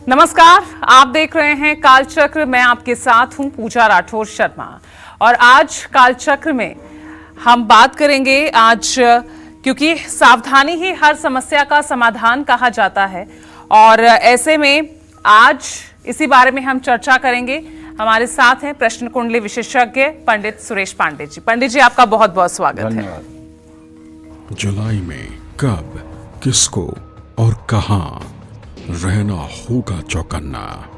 नमस्कार, आप देख रहे हैं कालचक्र। मैं आपके साथ हूं पूजा राठौर शर्मा और आज कालचक्र में हम बात करेंगे क्योंकि सावधानी ही हर समस्या का समाधान कहा जाता है और ऐसे में आज इसी बारे में हम चर्चा करेंगे। हमारे साथ हैं प्रश्न कुंडली विशेषज्ञ पंडित सुरेश पांडे जी। पंडित जी, आपका बहुत बहुत स्वागत है। जुलाई में कब, किसको और कहां रहना होगा चौकन्ना,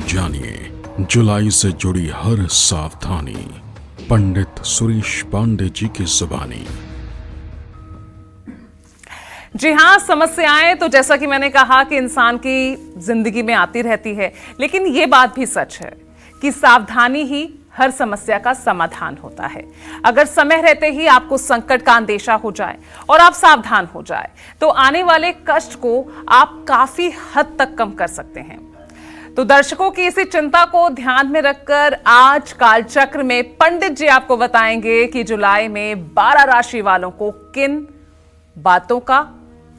जानिए जुलाई से जुड़ी हर सावधानी पंडित सुरेश पांडे जी की जुबानी। जी हाँ, समस्याएं तो जैसा कि मैंने कहा कि इंसान की जिंदगी में आती रहती है, लेकिन ये बात भी सच है कि सावधानी ही हर समस्या का समाधान होता है। अगर समय रहते ही आपको संकट का अंदेशा हो जाए और आप सावधान हो जाए तो आने वाले कष्ट को आप काफी हद तक कम कर सकते हैं। तो दर्शकों की इसी चिंता को ध्यान में रखकर आज कालचक्र में पंडित जी आपको बताएंगे कि जुलाई में 12 राशि वालों को किन बातों का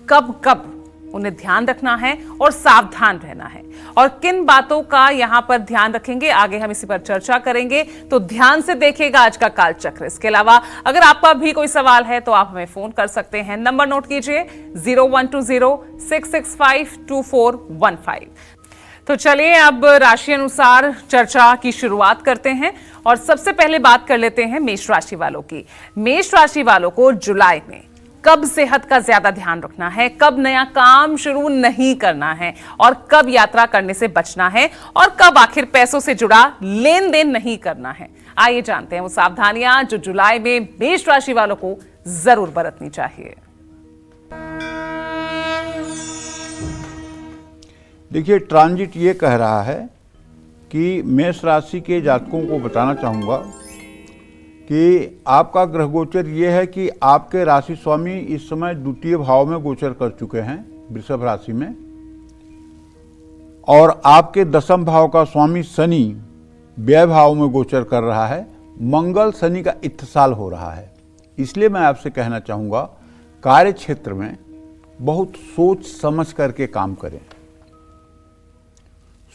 कब कब उन्हें ध्यान रखना है और सावधान रहना है और किन बातों का यहां पर ध्यान रखेंगे। आगे हम इसी पर चर्चा करेंगे, तो ध्यान से देखिएगा आज का कालचक्र। इसके अलावा अगर आपका भी कोई सवाल है तो आप हमें फोन कर सकते हैं। नंबर नोट कीजिए 0120-665-2415। तो चलिए अब राशि अनुसार चर्चा की शुरुआत करते हैं और सबसे पहले बात कर लेते हैं मेष राशि वालों की। मेष राशि वालों को जुलाई में कब सेहत का ज्यादा ध्यान रखना है, कब नया काम शुरू नहीं करना है और कब यात्रा करने से बचना है और कब आखिर पैसों से जुड़ा लेन देन नहीं करना है। आइए जानते हैं वो सावधानियां जो जुलाई में मेष राशि वालों को जरूर बरतनी चाहिए। देखिए, ट्रांजिट ये कह रहा है कि मेष राशि के जातकों को बताना चाहूँगा कि आपका ग्रह गोचर ये है कि आपके राशि स्वामी इस समय द्वितीय भाव में गोचर कर चुके हैं, वृषभ राशि में, और आपके दशम भाव का स्वामी शनि व्यय भाव में गोचर कर रहा है। मंगल शनि का इत्तेसाल हो रहा है। इसलिए मैं आपसे कहना चाहूँगा, कार्य क्षेत्र में बहुत सोच समझ करके काम करें।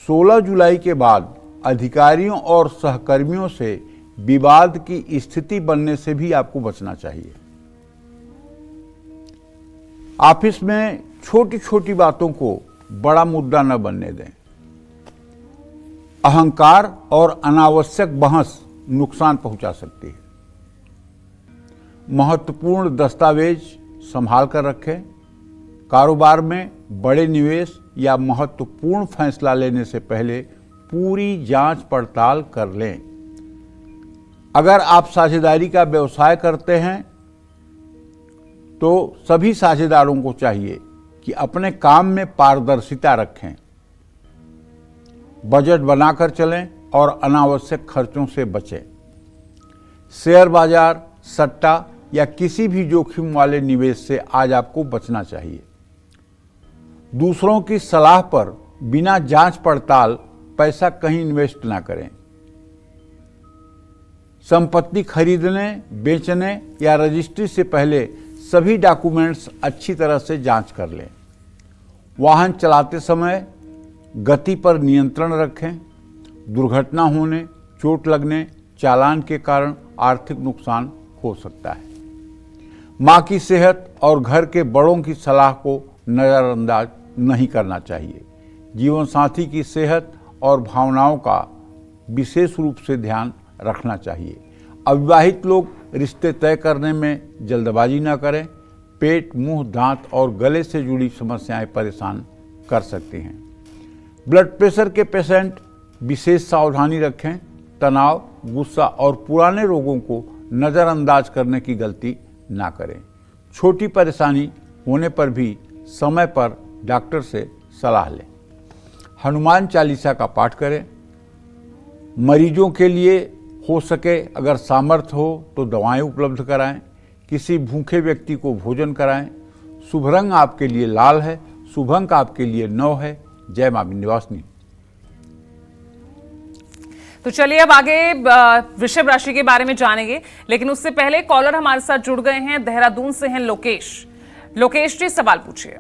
16 जुलाई के बाद अधिकारियों और सहकर्मियों से विवाद की स्थिति बनने से भी आपको बचना चाहिए। ऑफिस में छोटी छोटी बातों को बड़ा मुद्दा न बनने दें। अहंकार और अनावश्यक बहस नुकसान पहुंचा सकती है। महत्वपूर्ण दस्तावेज संभाल कर रखें। कारोबार में बड़े निवेश या महत्वपूर्ण फैसला लेने से पहले पूरी जांच पड़ताल कर लें। अगर आप साझेदारी का व्यवसाय करते हैं तो सभी साझेदारों को चाहिए कि अपने काम में पारदर्शिता रखें, बजट बनाकर चलें और अनावश्यक खर्चों से बचें। शेयर बाजार, सट्टा या किसी भी जोखिम वाले निवेश से आज आपको बचना चाहिए। दूसरों की सलाह पर बिना जांच पड़ताल पैसा कहीं इन्वेस्ट ना करें। संपत्ति खरीदने, बेचने या रजिस्ट्री से पहले सभी डॉक्यूमेंट्स अच्छी तरह से जांच कर लें। वाहन चलाते समय गति पर नियंत्रण रखें। दुर्घटना होने, चोट लगने, चालान के कारण आर्थिक नुकसान हो सकता है। मां की सेहत और घर के बड़ों की सलाह को नज़रअंदाज नहीं करना चाहिए। जीवन साथी की सेहत और भावनाओं का विशेष रूप से ध्यान रखना चाहिए। अविवाहित लोग रिश्ते तय करने में जल्दबाजी न करें। पेट, मुंह, दांत और गले से जुड़ी समस्याएं परेशान कर सकती हैं। ब्लड प्रेशर के पेशेंट विशेष सावधानी रखें। तनाव, गुस्सा और पुराने रोगों को नज़रअंदाज करने की गलती ना करें। छोटी परेशानी होने पर भी समय पर डॉक्टर से सलाह लें। हनुमान चालीसा का पाठ करें। मरीजों के लिए हो सके अगर सामर्थ्य हो तो दवाएं उपलब्ध कराएं। किसी भूखे व्यक्ति को भोजन कराएं। शुभ रंग आपके लिए लाल है। शुभ अंक आपके लिए 9 है। जय मां विंध्यवासिनी। तो चलिए अब आगे वृषभ राशि के बारे में जानेंगे, लेकिन उससे पहले कॉलर हमारे साथ जुड़ गए हैं। देहरादून से हैं लोकेश। लोकेश जी, सवाल पूछिए।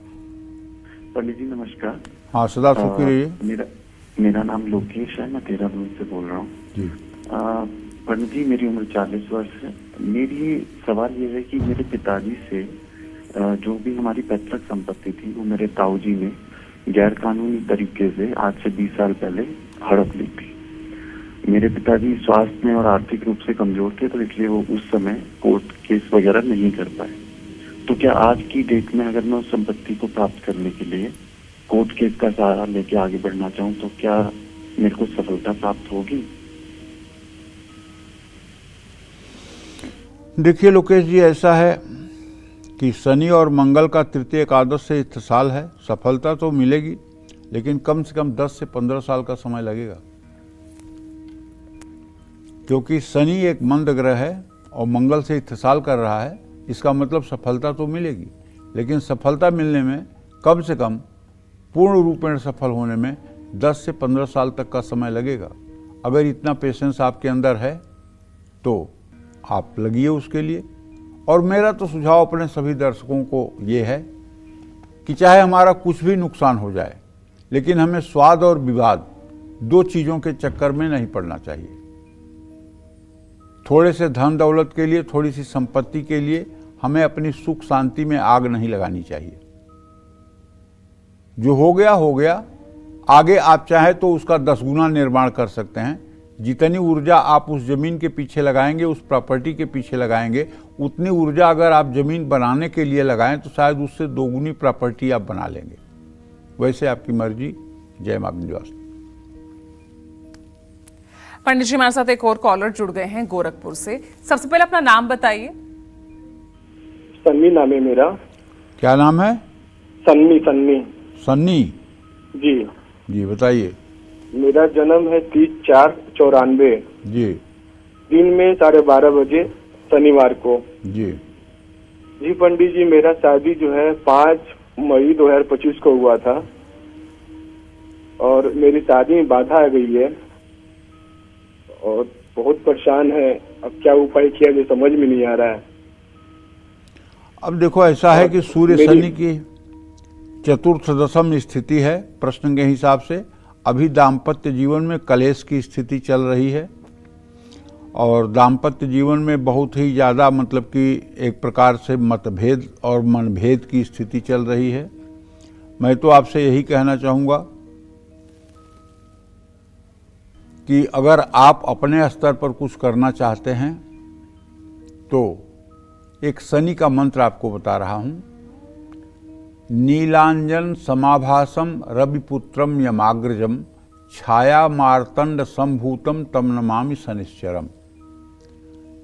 पंडित जी नमस्कार। हाँ, सदा सुखी रहिए। मेरा मेरा नाम लोकेश है, मैं देहरादून से बोल रहा हूँ। जी। पंडित जी, मेरी उम्र 40 वर्ष है। मेरी सवाल ये है कि मेरे पिताजी से जो भी हमारी पैतृक संपत्ति थी वो मेरे ताऊजी ने गैर कानूनी तरीके से आज से 20 साल पहले हड़प ली थी। मेरे पिताजी स्वास्थ्य में और आर्थिक रूप से कमजोर थे, तो इसलिए वो उस समय कोर्ट केस वगैरह नहीं कर पाए। तो क्या आज की डेट में अगर मैं उस संपत्ति को प्राप्त करने के लिए कोर्ट केस का सहारा लेके आगे बढ़ना चाहूँ तो क्या मेरे को सफलता प्राप्त होगी? देखिए लोकेश जी, ऐसा है कि शनि और मंगल का तृतीय एकादश से इत्तिसाल है। सफलता तो मिलेगी, लेकिन कम से कम 10 से 15 साल का समय लगेगा, क्योंकि शनि एक मंद ग्रह है और मंगल से इत्तिसाल कर रहा है। इसका मतलब सफलता तो मिलेगी, लेकिन सफलता मिलने में कम से कम पूर्ण रूप में सफल होने में 10 से 15 साल तक का समय लगेगा। अगर इतना पेशेंस आपके अंदर है तो आप लगिए उसके लिए। और मेरा तो सुझाव अपने सभी दर्शकों को ये है कि चाहे हमारा कुछ भी नुकसान हो जाए, लेकिन हमें स्वाद और विवाद दो चीज़ों के चक्कर में नहीं पड़ना चाहिए। थोड़े से धन दौलत के लिए, थोड़ी सी संपत्ति के लिए हमें अपनी सुख शांति में आग नहीं लगानी चाहिए। जो हो गया हो गया, आगे आप चाहे तो उसका 10 गुना निर्माण कर सकते हैं। जितनी ऊर्जा आप उस जमीन के पीछे लगाएंगे, उस प्रॉपर्टी के पीछे लगाएंगे, उतनी ऊर्जा अगर आप जमीन बनाने के लिए लगाएं तो शायद उससे 2 गुनी प्रॉपर्टी आप बना लेंगे। वैसे आपकी मर्जी। जय मां विंध्यवासिनी। पंडित जी, हमारे साथ एक और कॉलर जुड़ गए हैं गोरखपुर से। सबसे पहले अपना नाम बताइए। सन्नी नाम है मेरा। क्या नाम है? सन्नी। सन्नी सन्नी जी। बताइए। मेरा जन्म है 30/4/94 जी। दिन में 12:30 बजे शनिवार को। जी पंडित जी, मेरा शादी जो है 5 मई 2025 को हुआ था और मेरी शादी में बाधा आ गई है और बहुत परेशान है। अब क्या उपाय किया जो समझ में नहीं आ रहा है। अब देखो, ऐसा है कि सूर्य शनि की चतुर्थ दशम स्थिति है। प्रश्न के हिसाब से अभी दाम्पत्य जीवन में कलेश की स्थिति चल रही है और दाम्पत्य जीवन में बहुत ही ज़्यादा मतलब कि एक प्रकार से मतभेद और मनभेद की स्थिति चल रही है। मैं तो आपसे यही कहना चाहूँगा कि अगर आप अपने स्तर पर कुछ करना चाहते हैं तो एक शनि का मंत्र आपको बता रहा हूँ। नीलांजन समाभासम रविपुत्रम यमाग्रजम छाया मार्तंड संभूतम तम नमामि शनिश्चरम।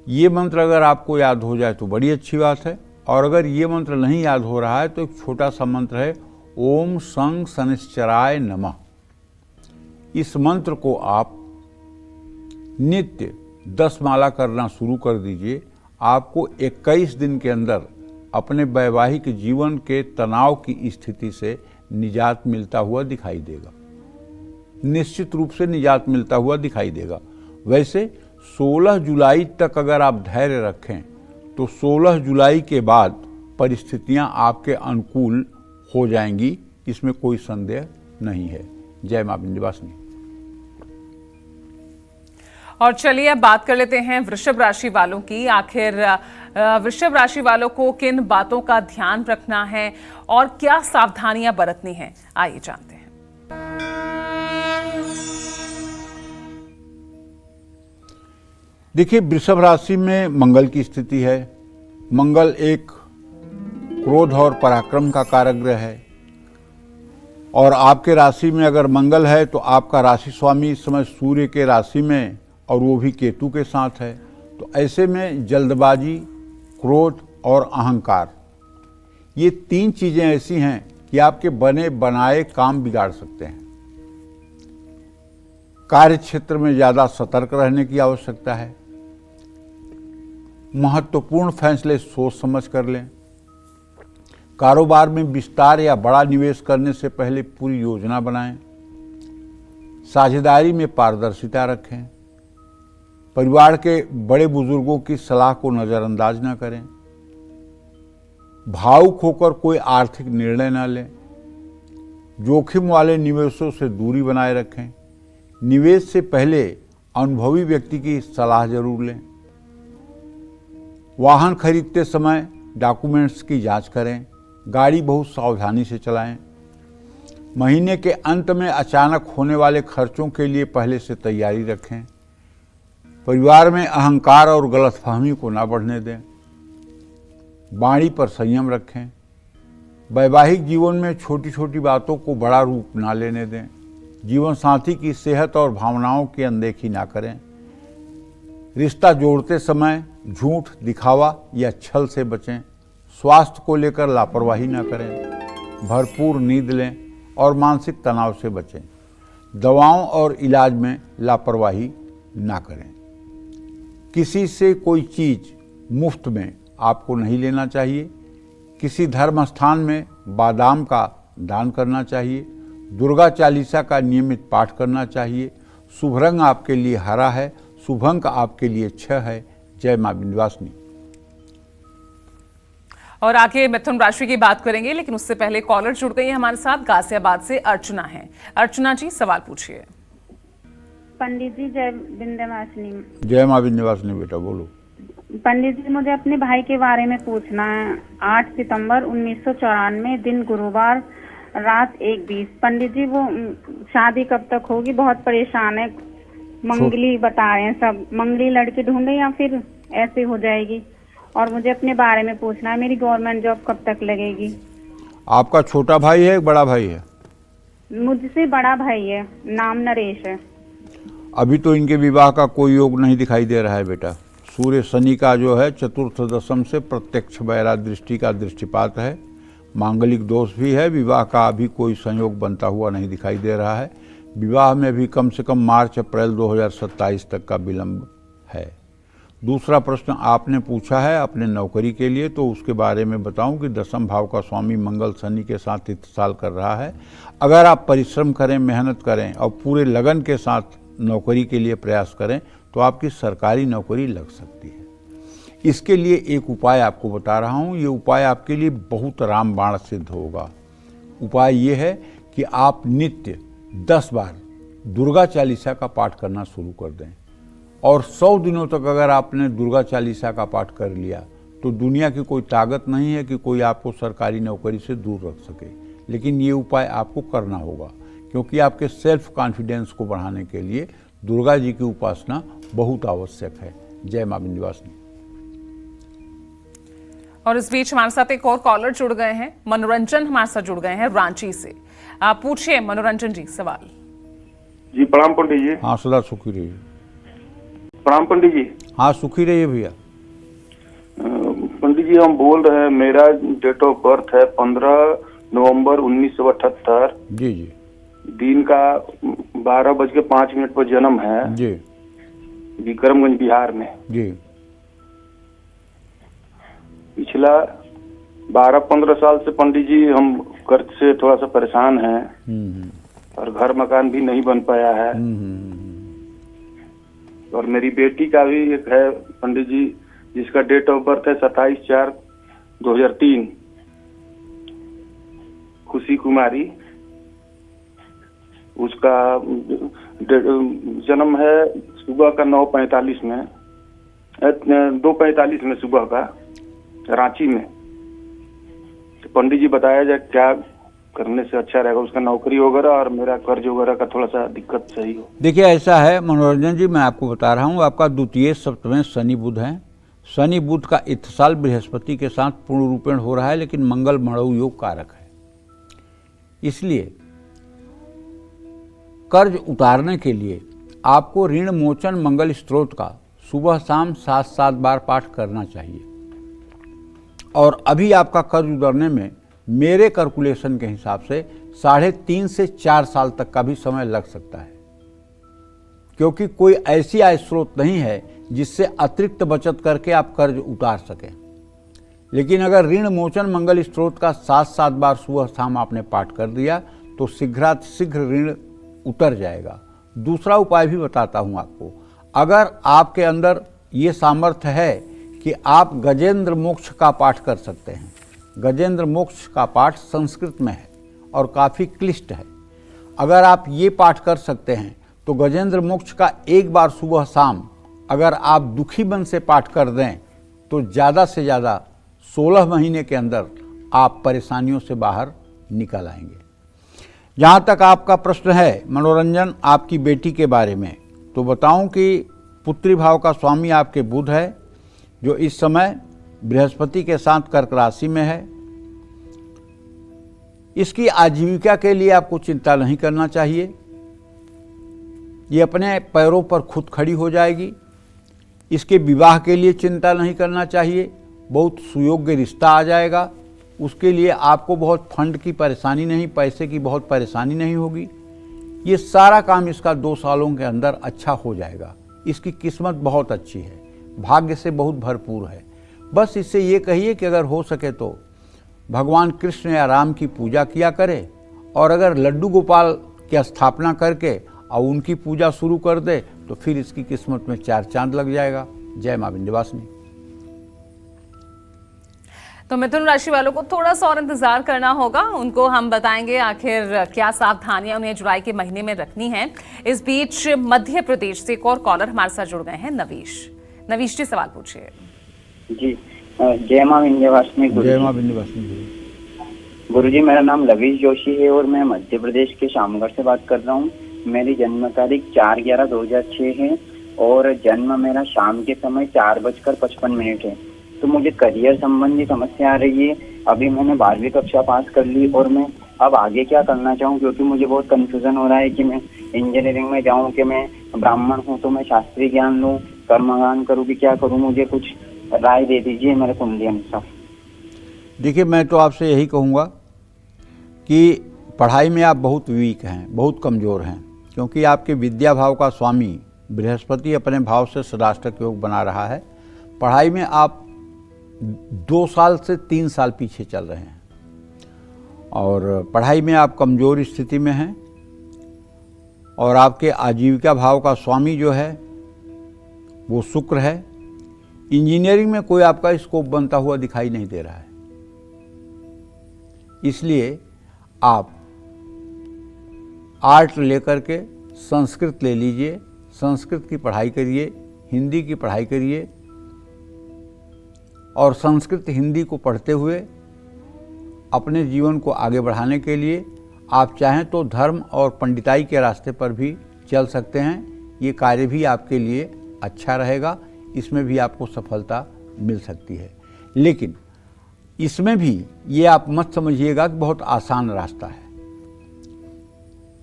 ये मंत्र अगर आपको याद हो जाए तो बड़ी अच्छी बात है, और अगर ये मंत्र नहीं याद हो रहा है तो एक छोटा सा मंत्र है, ओम संग शनिश्चराय नमः। इस मंत्र को आप नित्य 10 माला करना शुरू कर दीजिए। आपको 21 दिन के अंदर अपने वैवाहिक जीवन के तनाव की स्थिति से निजात मिलता हुआ दिखाई देगा। निश्चित रूप से निजात मिलता हुआ दिखाई देगा। वैसे 16 जुलाई तक अगर आप धैर्य रखें तो 16 जुलाई के बाद परिस्थितियां आपके अनुकूल हो जाएंगी, इसमें कोई संदेह नहीं है। जय मां विंध्यवासिनी। और चलिए अब बात कर लेते हैं वृषभ राशि वालों की। आखिर वृषभ राशि वालों को किन बातों का ध्यान रखना है और क्या सावधानियां बरतनी हैं, आइए जानते हैं। देखिए, वृषभ राशि में मंगल की स्थिति है। मंगल एक क्रोध और पराक्रम का कारक ग्रह है और आपके राशि में अगर मंगल है तो आपका राशि स्वामी इस समय सूर्य के राशि में और वो भी केतु के साथ है। तो ऐसे में जल्दबाजी, क्रोध और अहंकार, ये 3 चीजें ऐसी हैं कि आपके बने बनाए काम बिगाड़ सकते हैं। कार्य क्षेत्र में ज्यादा सतर्क रहने की आवश्यकता है। महत्वपूर्ण फैसले सोच समझ कर लें। कारोबार में विस्तार या बड़ा निवेश करने से पहले पूरी योजना बनाएं। साझेदारी में पारदर्शिता रखें। परिवार के बड़े बुजुर्गों की सलाह को नज़रअंदाज न करें। भावुक होकर कोई आर्थिक निर्णय न लें। जोखिम वाले निवेशों से दूरी बनाए रखें। निवेश से पहले अनुभवी व्यक्ति की सलाह जरूर लें। वाहन खरीदते समय डॉक्यूमेंट्स की जांच करें। गाड़ी बहुत सावधानी से चलाएं। महीने के अंत में अचानक होने वाले खर्चों के लिए पहले से तैयारी रखें। परिवार में अहंकार और गलतफहमी को ना बढ़ने दें। वाणी पर संयम रखें। वैवाहिक जीवन में छोटी छोटी बातों को बड़ा रूप ना लेने दें। जीवन साथी की सेहत और भावनाओं की अनदेखी ना करें। रिश्ता जोड़ते समय झूठ, दिखावा या छल से बचें। स्वास्थ्य को लेकर लापरवाही ना करें। भरपूर नींद लें और मानसिक तनाव से बचें। दवाओं और इलाज में लापरवाही ना करें। किसी से कोई चीज मुफ्त में आपको नहीं लेना चाहिए। किसी धर्म स्थान में बादाम का दान करना चाहिए। दुर्गा चालीसा का नियमित पाठ करना चाहिए। शुभ रंग आपके लिए हरा है। शुभ अंक आपके लिए 6 है। जय मां विंध्यवासिनी। और आगे मिथुन राशि की बात करेंगे, लेकिन उससे पहले कॉलर जुड़ गई है हमारे साथ। गाजियाबाद से अर्चना है। अर्चना जी, सवाल पूछिए। पंडित जी, जय विंध्यवासिनी। जय मां विंध्यवासिनी बेटा, बोलो। पंडित जी, मुझे अपने भाई के बारे में पूछना है। 8 सितंबर 1994 दिन गुरुवार रात 1:20। पंडित जी, वो शादी कब तक होगी? बहुत परेशान है। मंगली बता रहे हैं सब। मंगली लड़की ढूंढे या फिर ऐसे हो जाएगी? और मुझे अपने बारे में पूछना है, मेरी गवर्नमेंट जॉब कब तक लगेगी? आपका छोटा भाई है, बड़ा भाई है? मुझसे बड़ा भाई है, नाम नरेश है। अभी तो इनके विवाह का कोई योग नहीं दिखाई दे रहा है बेटा। सूर्य शनि का जो है चतुर्थ दशम से प्रत्यक्ष बैरा दृष्टि का दृष्टिपात है। मांगलिक दोष भी है। विवाह का अभी कोई संयोग बनता हुआ नहीं दिखाई दे रहा है। विवाह में भी कम से कम मार्च अप्रैल 2027 तक का विलंब है। दूसरा प्रश्न आपने पूछा है अपने नौकरी के लिए, तो उसके बारे में बताऊं कि दशम भाव का स्वामी मंगल शनि के साथ इत्तेसाल कर रहा है। अगर आप परिश्रम करें, मेहनत करें और पूरे लगन के साथ नौकरी के लिए प्रयास करें तो आपकी सरकारी नौकरी लग सकती है। इसके लिए एक उपाय आपको बता रहा हूं। ये उपाय आपके लिए बहुत रामबाण सिद्ध होगा। उपाय ये है कि आप नित्य 10 बार दुर्गा चालीसा का पाठ करना शुरू कर दें और 100 दिनों तक अगर आपने दुर्गा चालीसा का पाठ कर लिया तो दुनिया की कोई ताकत नहीं है कि कोई आपको सरकारी नौकरी से दूर रख सके। लेकिन ये उपाय आपको करना होगा, क्योंकि आपके सेल्फ कॉन्फिडेंस को बढ़ाने के लिए दुर्गा जी की उपासना बहुत आवश्यक है। जय मां विंध्यवासिनी। और इस बीच हमारे साथ एक और कॉलर जुड़ गए हैं। मनोरंजन हमारे साथ जुड़ गए हैं रांची से। आप पूछिए मनोरंजन जी सवाल। जी प्रणाम पंडित जी। हाँ, सदा सुखी रहिए। प्रणाम पंडित जी। हाँ, सुखी रहिए भैया। पंडित जी, हम बोल रहे हैं, मेरा डेट ऑफ बर्थ है 15 नवंबर 1978। जी जी। दिन का 12:05 पर जन्म है जी। विक्रमगंज बिहार में। जी। पिछला 12-15 साल से पंडित जी हम कर्ज से थोड़ा सा परेशान हैं और घर मकान भी नहीं बन पाया है। और मेरी बेटी का भी एक है पंडित जी, जिसका डेट ऑफ बर्थ है 27/4/2003, खुशी कुमारी। उसका जन्म है सुबह का 9:45 में, 2:45 में सुबह का, रांची में। तो पंडित जी बताया जाए क्या करने से अच्छा रहेगा, उसका नौकरी वगैरह और मेरा कर्ज वगैरह का थोड़ा सा दिक्कत सही हो। देखिए, ऐसा है मनोरंजन जी, मैं आपको बता रहा हूँ, आपका द्वितीय सप्तम शनि बुध है। शनि बुध का इत्तेसाल बृहस्पति के साथ पूर्ण रूपेण हो रहा है, लेकिन मंगल मणु योग कारक है। इसलिए कर्ज उतारने के लिए आपको ऋण मोचन मंगल स्त्रोत का सुबह शाम 7-7 बार पाठ करना चाहिए। और अभी आपका कर्ज उतरने में मेरे कैलकुलेशन के हिसाब से 3.5 से 4 साल तक का भी समय लग सकता है, क्योंकि कोई ऐसी आय स्रोत नहीं है जिससे अतिरिक्त बचत करके आप कर्ज उतार सकें। लेकिन अगर ऋण मोचन मंगल स्त्रोत का 7-7 बार सुबह शाम आपने पाठ कर दिया तो शीघ्रातिशीघ्र ऋण उतर जाएगा। दूसरा उपाय भी बताता हूं आपको। अगर आपके अंदर ये सामर्थ्य है कि आप गजेंद्र मोक्ष का पाठ कर सकते हैं। गजेंद्र मोक्ष का पाठ संस्कृत में है और काफ़ी क्लिष्ट है। अगर आप ये पाठ कर सकते हैं तो गजेंद्र मोक्ष का एक बार सुबह शाम अगर आप दुखी मन से पाठ कर दें तो ज़्यादा से ज़्यादा 16 महीने के अंदर आप परेशानियों से बाहर निकल आएंगे। जहाँ तक आपका प्रश्न है मनोरंजन आपकी बेटी के बारे में, तो बताऊं कि पुत्री भाव का स्वामी आपके बुध है, जो इस समय बृहस्पति के साथ कर्क राशि में है। इसकी आजीविका के लिए आपको चिंता नहीं करना चाहिए, ये अपने पैरों पर खुद खड़ी हो जाएगी। इसके विवाह के लिए चिंता नहीं करना चाहिए, बहुत सुयोग्य रिश्ता आ जाएगा। उसके लिए आपको बहुत फंड की परेशानी नहीं, पैसे की बहुत परेशानी नहीं होगी। ये सारा काम इसका 2 सालों के अंदर अच्छा हो जाएगा। इसकी किस्मत बहुत अच्छी है, भाग्य से बहुत भरपूर है। बस इससे ये कहिए कि अगर हो सके तो भगवान कृष्ण या राम की पूजा किया करे, और अगर लड्डू गोपाल की स्थापना करके और उनकी पूजा शुरू कर दे तो फिर इसकी किस्मत में 4 चांद लग जाएगा। जय मां विंध्यवासिनी। तो मिथुन राशि वालों को थोड़ा सा और इंतजार करना होगा, उनको हम बताएंगे आखिर क्या सावधानियां उन्हें जुलाई के महीने में रखनी है। इस बीच मध्य प्रदेश से एक और कॉलर हमारे साथ जुड़ गए हैं, नवीश। नवीश जी सवाल पूछिए। जी जय मां विंध्यवासिनी। जय मां विंध्यवासिनी। गुरुजी मेरा नाम लवीश जोशी है और मैं मध्य प्रदेश के शामगढ़ से बात कर रहा हूँ। मेरी जन्म तारीख 4/11/2006 है और जन्म मेरा शाम के समय 4:55 है। तो मुझे करियर संबंधी समस्या आ रही है। अभी मैंने 12वीं कक्षा पास कर ली और मैं अब आगे क्या करना चाहूँ, क्योंकि मुझे बहुत कंफ्यूजन हो रहा है कि मैं इंजीनियरिंग में जाऊँ, कि मैं ब्राह्मण हूँ तो मैं शास्त्रीय ज्ञान लूँ, कर्मगान करूँ कि क्या करूँ। मुझे कुछ राय दे दीजिए मेरे कुंडली अनुसार। देखिए, मैं तो आपसे यही कहूँगा कि पढ़ाई में आप बहुत वीक हैं, बहुत कमज़ोर हैं, क्योंकि आपके विद्या भाव का स्वामी बृहस्पति अपने भाव से सदाष्टक योग बना रहा है। पढ़ाई में आप 2 साल से 3 साल पीछे चल रहे हैं और पढ़ाई में आप कमज़ोर स्थिति में हैं, और आपके आजीविका भाव का स्वामी जो है वो शुक्र है। इंजीनियरिंग में कोई आपका स्कोप बनता हुआ दिखाई नहीं दे रहा है, इसलिए आप आर्ट लेकर के संस्कृत ले लीजिए, संस्कृत की पढ़ाई करिए, हिंदी की पढ़ाई करिए, और संस्कृत हिंदी को पढ़ते हुए अपने जीवन को आगे बढ़ाने के लिए आप चाहें तो धर्म और पंडिताई के रास्ते पर भी चल सकते हैं। ये कार्य भी आपके लिए अच्छा रहेगा, इसमें भी आपको सफलता मिल सकती है। लेकिन इसमें भी ये आप मत समझिएगा कि बहुत आसान रास्ता है।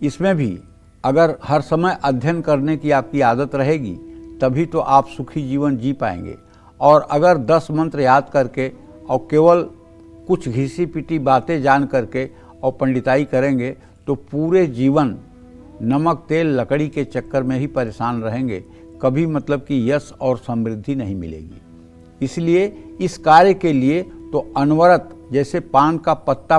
इसमें भी अगर हर समय अध्ययन करने की आपकी आदत रहेगी तभी तो आप सुखी जीवन जी पाएंगे। और अगर 10 मंत्र याद करके और केवल कुछ घिसी पिटी बातें जान करके और पंडिताई करेंगे तो पूरे जीवन नमक तेल लकड़ी के चक्कर में ही परेशान रहेंगे, कभी मतलब कि यश और समृद्धि नहीं मिलेगी। इसलिए इस कार्य के लिए तो अनवरत, जैसे पान का पत्ता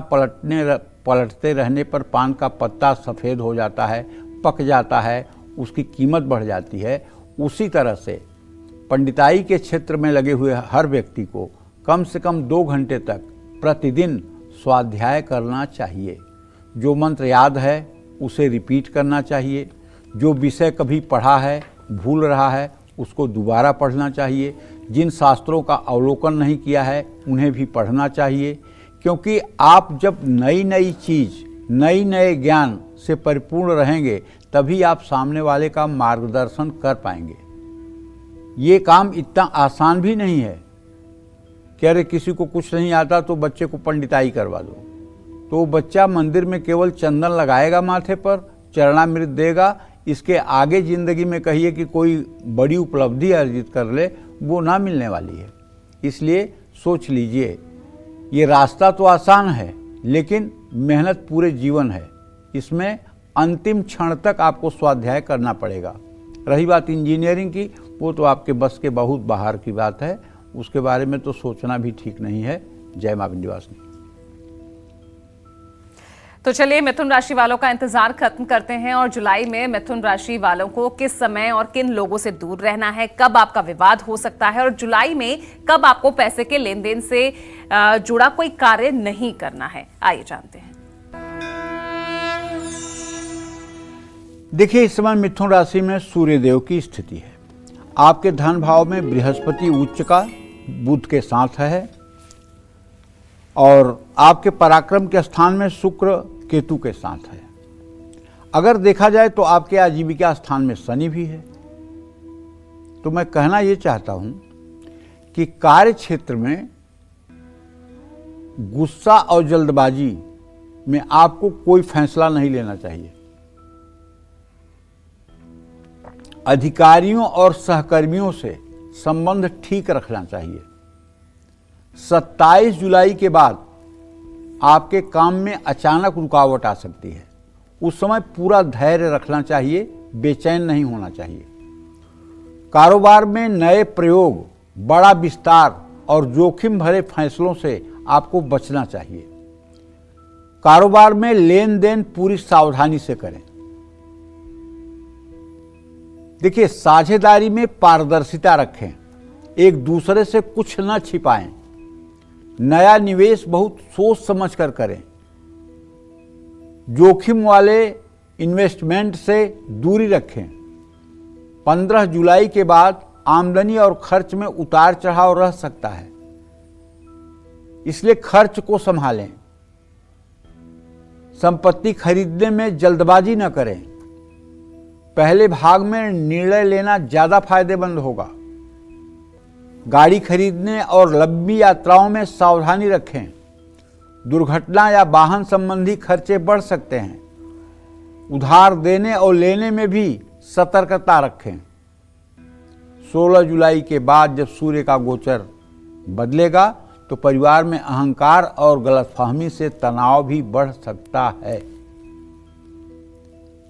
पलटते रहने पर पान का पत्ता सफ़ेद हो जाता है, पक जाता है, उसकी कीमत बढ़ जाती है, उसी तरह से पंडिताई के क्षेत्र में लगे हुए हर व्यक्ति को कम से कम 2 घंटे तक प्रतिदिन स्वाध्याय करना चाहिए। जो मंत्र याद है उसे रिपीट करना चाहिए, जो विषय कभी पढ़ा है भूल रहा है उसको दोबारा पढ़ना चाहिए, जिन शास्त्रों का अवलोकन नहीं किया है उन्हें भी पढ़ना चाहिए, क्योंकि आप जब नई नई चीज़ नए नए ज्ञान से परिपूर्ण रहेंगे तभी आप सामने वाले का मार्गदर्शन कर पाएंगे। ये काम इतना आसान भी नहीं है कि अरे किसी को कुछ नहीं आता तो बच्चे को पंडिताई करवा दो, तो बच्चा मंदिर में केवल चंदन लगाएगा माथे पर, चरणामृत देगा, इसके आगे ज़िंदगी में कहिए कि कोई बड़ी उपलब्धि अर्जित कर ले, वो ना मिलने वाली है। इसलिए सोच लीजिए, ये रास्ता तो आसान है लेकिन मेहनत पूरे जीवन है। इसमें अंतिम क्षण तक आपको स्वाध्याय करना पड़ेगा। रही बात इंजीनियरिंग की, वो तो आपके बस के बहुत बाहर की बात है, उसके बारे में तो सोचना भी ठीक नहीं है। जय मां विंध्यवासिनी। तो चलिए मिथुन राशि वालों का इंतजार खत्म करते हैं और जुलाई में मिथुन राशि वालों को किस समय और किन लोगों से दूर रहना है, कब आपका विवाद हो सकता है, और जुलाई में कब आपको पैसे के लेन देन से जुड़ा कोई कार्य नहीं करना है। आइए जानते हैं। देखिए, इस समय मिथुन राशि में सूर्यदेव की स्थिति है। आपके धन भाव में बृहस्पति उच्च का बुध के साथ है और आपके पराक्रम के स्थान में शुक्र केतु के साथ है। अगर देखा जाए तो आपके आजीविका स्थान में शनि भी है। तो मैं कहना ये चाहता हूं कि कार्य क्षेत्र में गुस्सा और जल्दबाजी में आपको कोई फैसला नहीं लेना चाहिए। अधिकारियों और सहकर्मियों से संबंध ठीक रखना चाहिए। 27 जुलाई के बाद आपके काम में अचानक रुकावट आ सकती है। उस समय पूरा धैर्य रखना चाहिए, बेचैन नहीं होना चाहिए। कारोबार में नए प्रयोग, बड़ा विस्तार और जोखिम भरे फैसलों से आपको बचना चाहिए। कारोबार में लेन देन पूरी सावधानी से करें। देखिए, साझेदारी में पारदर्शिता रखें, एक दूसरे से कुछ न छिपाएं। नया निवेश बहुत सोच समझ कर करें। जोखिम वाले इन्वेस्टमेंट से दूरी रखें। 15 जुलाई के बाद आमदनी और खर्च में उतार चढ़ाव रह सकता है, इसलिए खर्च को संभालें। संपत्ति खरीदने में जल्दबाजी न करें। पहले भाग में निर्णय लेना ज्यादा फायदेमंद होगा। गाड़ी खरीदने और लंबी यात्राओं में सावधानी रखें। दुर्घटना या वाहन संबंधी खर्चे बढ़ सकते हैं। उधार देने और लेने में भी सतर्कता रखें। 16 जुलाई के बाद जब सूर्य का गोचर बदलेगा तो परिवार में अहंकार और गलतफहमी से तनाव भी बढ़ सकता है।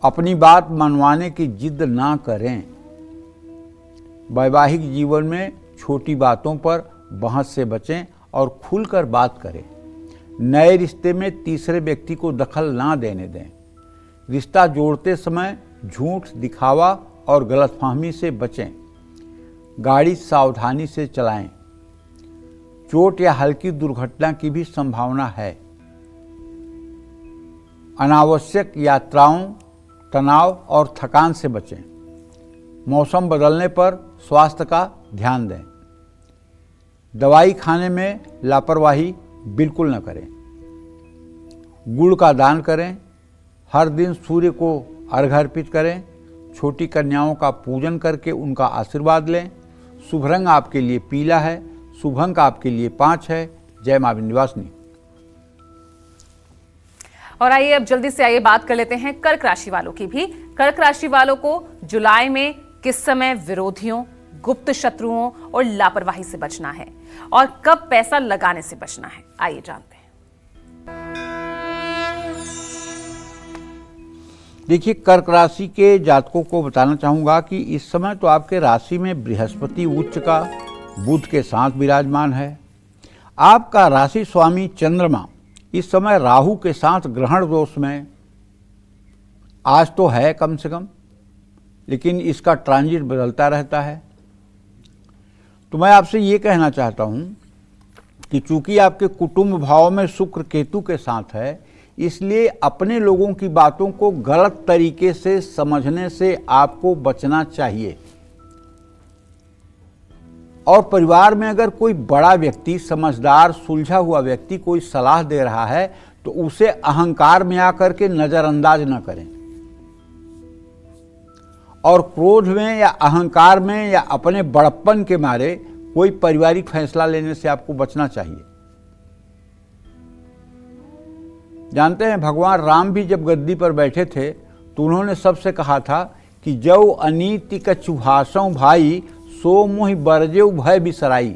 अपनी बात मनवाने की जिद ना करें। वैवाहिक जीवन में छोटी बातों पर बहस से बचें और खुलकर बात करें। नए रिश्ते में तीसरे व्यक्ति को दखल ना देने दें। रिश्ता जोड़ते समय झूठ, दिखावा और गलतफहमी से बचें। गाड़ी सावधानी से चलाएं। चोट या हल्की दुर्घटना की भी संभावना है। अनावश्यक यात्राओं, तनाव और थकान से बचें। मौसम बदलने पर स्वास्थ्य का ध्यान दें। दवाई खाने में लापरवाही बिल्कुल न करें। गुड़ का दान करें। हर दिन सूर्य को अर्घ्य अर्पित करें। छोटी कन्याओं का पूजन करके उनका आशीर्वाद लें। शुभ रंग आपके लिए पीला है। शुभ अंक आपके लिए 5 है। जय मां विंध्यवासिनी। और आइए अब जल्दी से आइए बात कर लेते हैं कर्क राशि वालों की भी। कर्क राशि वालों को जुलाई में किस समय विरोधियों, गुप्त शत्रुओं और लापरवाही से बचना है और कब पैसा लगाने से बचना है, आइए जानते हैं। देखिए, कर्क राशि के जातकों को बताना चाहूंगा कि इस समय तो आपके राशि में बृहस्पति उच्च का बुध के साथ विराजमान है। आपका राशि स्वामी चंद्रमा इस समय राहु के साथ ग्रहण दोष में आज तो है कम से कम, लेकिन इसका ट्रांजिट बदलता रहता है। तो मैं आपसे ये कहना चाहता हूं कि चूंकि आपके कुटुंब भाव में शुक्र केतु के साथ है, इसलिए अपने लोगों की बातों को गलत तरीके से समझने से आपको बचना चाहिए। और परिवार में अगर कोई बड़ा व्यक्ति, समझदार, सुलझा हुआ व्यक्ति कोई सलाह दे रहा है तो उसे अहंकार में आकर के नजरअंदाज न करें। और क्रोध में या अहंकार में या अपने बड़प्पन के मारे कोई पारिवारिक फैसला लेने से आपको बचना चाहिए। जानते हैं, भगवान राम भी जब गद्दी पर बैठे थे तो उन्होंने सबसे कहा था कि जौ अनीति कछु भाषौ भाई सो मोहि बरजेउ भय बिसराई।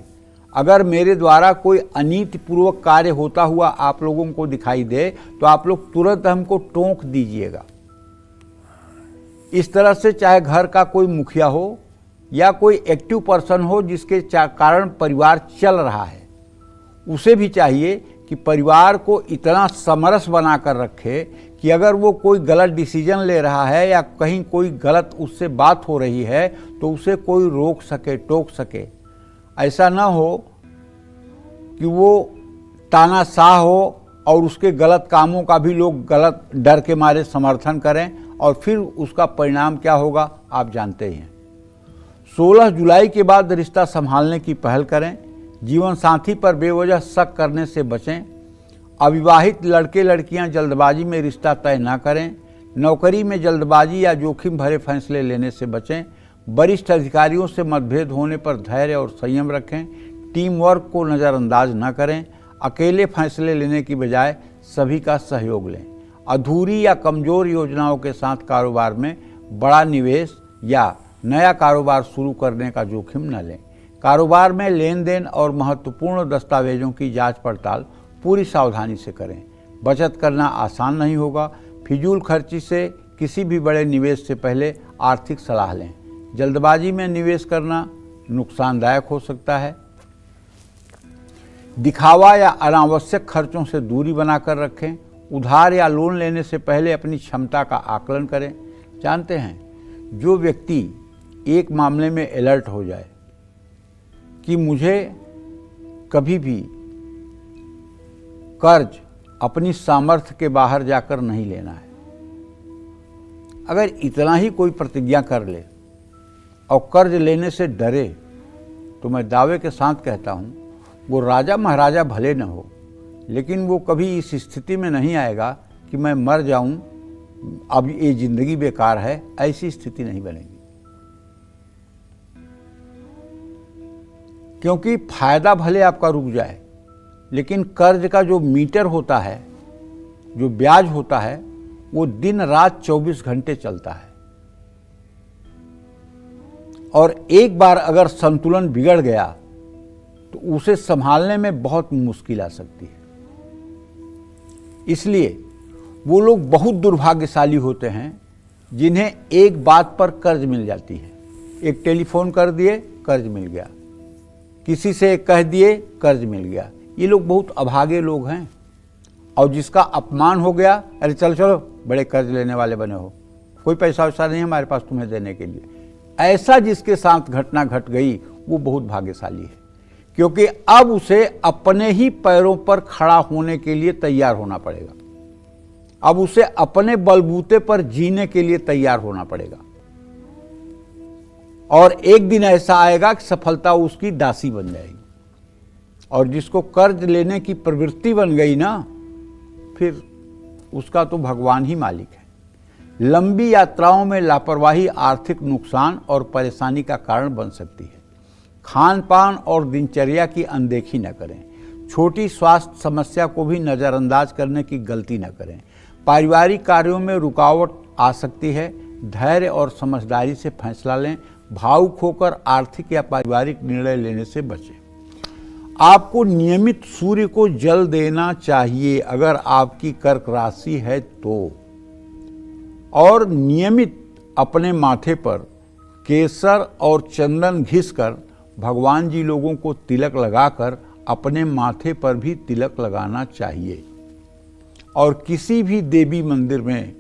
अगर मेरे द्वारा कोई अनीतिपूर्वक कार्य होता हुआ आप लोगों को दिखाई दे तो आप लोग तुरंत हमको टोक दीजिएगा। इस तरह से चाहे घर का कोई मुखिया हो या कोई एक्टिव पर्सन हो जिसके कारण परिवार चल रहा है, उसे भी चाहिए कि परिवार को इतना समरस बनाकर रखे कि अगर वो कोई गलत डिसीजन ले रहा है या कहीं कोई गलत उससे बात हो रही है तो उसे कोई रोक सके, टोक सके। ऐसा ना हो कि वो तानाशाह हो और उसके गलत कामों का भी लोग गलत डर के मारे समर्थन करें और फिर उसका परिणाम क्या होगा आप जानते ही हैं। 16 जुलाई के बाद रिश्ता संभालने की पहल करें। जीवन साथी पर बेवजह शक करने से बचें। अविवाहित लड़के लड़कियां जल्दबाजी में रिश्ता तय न करें। नौकरी में जल्दबाजी या जोखिम भरे फैसले लेने से बचें। वरिष्ठ अधिकारियों से मतभेद होने पर धैर्य और संयम रखें। टीम वर्क को नज़रअंदाज न करें। अकेले फैसले लेने की बजाय सभी का सहयोग लें। अधूरी या कमज़ोर योजनाओं के साथ कारोबार में बड़ा निवेश या नया कारोबार शुरू करने का जोखिम न लें। कारोबार में लेन देन और महत्वपूर्ण दस्तावेजों की जांच पड़ताल पूरी सावधानी से करें। बचत करना आसान नहीं होगा। फिजूल खर्ची से किसी भी बड़े निवेश से पहले आर्थिक सलाह लें। जल्दबाजी में निवेश करना नुकसानदायक हो सकता है। दिखावा या अनावश्यक खर्चों से दूरी बनाकर रखें। उधार या लोन लेने से पहले अपनी क्षमता का आकलन करें। जानते हैं, जो व्यक्ति एक मामले में अलर्ट हो जाए कि मुझे कभी भी कर्ज अपनी सामर्थ्य के बाहर जाकर नहीं लेना है, अगर इतना ही कोई प्रतिज्ञा कर ले और कर्ज लेने से डरे, तो मैं दावे के साथ कहता हूँ वो राजा महाराजा भले न हो, लेकिन वो कभी इस स्थिति में नहीं आएगा कि मैं मर जाऊं, अब ये जिंदगी बेकार है। ऐसी स्थिति नहीं बनेगी, क्योंकि फायदा भले आपका रुक जाए, लेकिन कर्ज का जो मीटर होता है, जो ब्याज होता है, वो दिन रात 24 घंटे चलता है। और एक बार अगर संतुलन बिगड़ गया तो उसे संभालने में बहुत मुश्किल आ सकती है। इसलिए वो लोग बहुत दुर्भाग्यशाली होते हैं जिन्हें एक बात पर कर्ज मिल जाती है। एक टेलीफोन कर दिए, कर्ज मिल गया। किसी से कह दिए, कर्ज मिल गया। ये लोग बहुत अभागे लोग हैं। और जिसका अपमान हो गया, अरे चलो चलो बड़े कर्ज लेने वाले बने हो, कोई पैसा वैसा नहीं हमारे पास तुम्हें देने के लिए, ऐसा जिसके साथ घटना घट गई वो बहुत भाग्यशाली है, क्योंकि अब उसे अपने ही पैरों पर खड़ा होने के लिए तैयार होना पड़ेगा। अब उसे अपने बलबूते पर जीने के लिए तैयार होना पड़ेगा। और एक दिन ऐसा आएगा कि सफलता उसकी दासी बन जाएगी। और जिसको कर्ज लेने की प्रवृत्ति बन गई ना, फिर उसका तो भगवान ही मालिक है। लंबी यात्राओं में लापरवाही आर्थिक नुकसान और परेशानी का कारण बन सकती है। खान पान और दिनचर्या की अनदेखी न करें। छोटी स्वास्थ्य समस्या को भी नज़रअंदाज करने की गलती न करें। पारिवारिक कार्यों में रुकावट आ सकती है। धैर्य और समझदारी से फैसला लें। भावुक होकर आर्थिक या पारिवारिक निर्णय लेने से बचें। आपको नियमित सूर्य को जल देना चाहिए अगर आपकी कर्क राशि है तो, और नियमित अपने माथे पर केसर और चंदन घिसकर भगवान जी लोगों को तिलक लगाकर अपने माथे पर भी तिलक लगाना चाहिए। और किसी भी देवी मंदिर में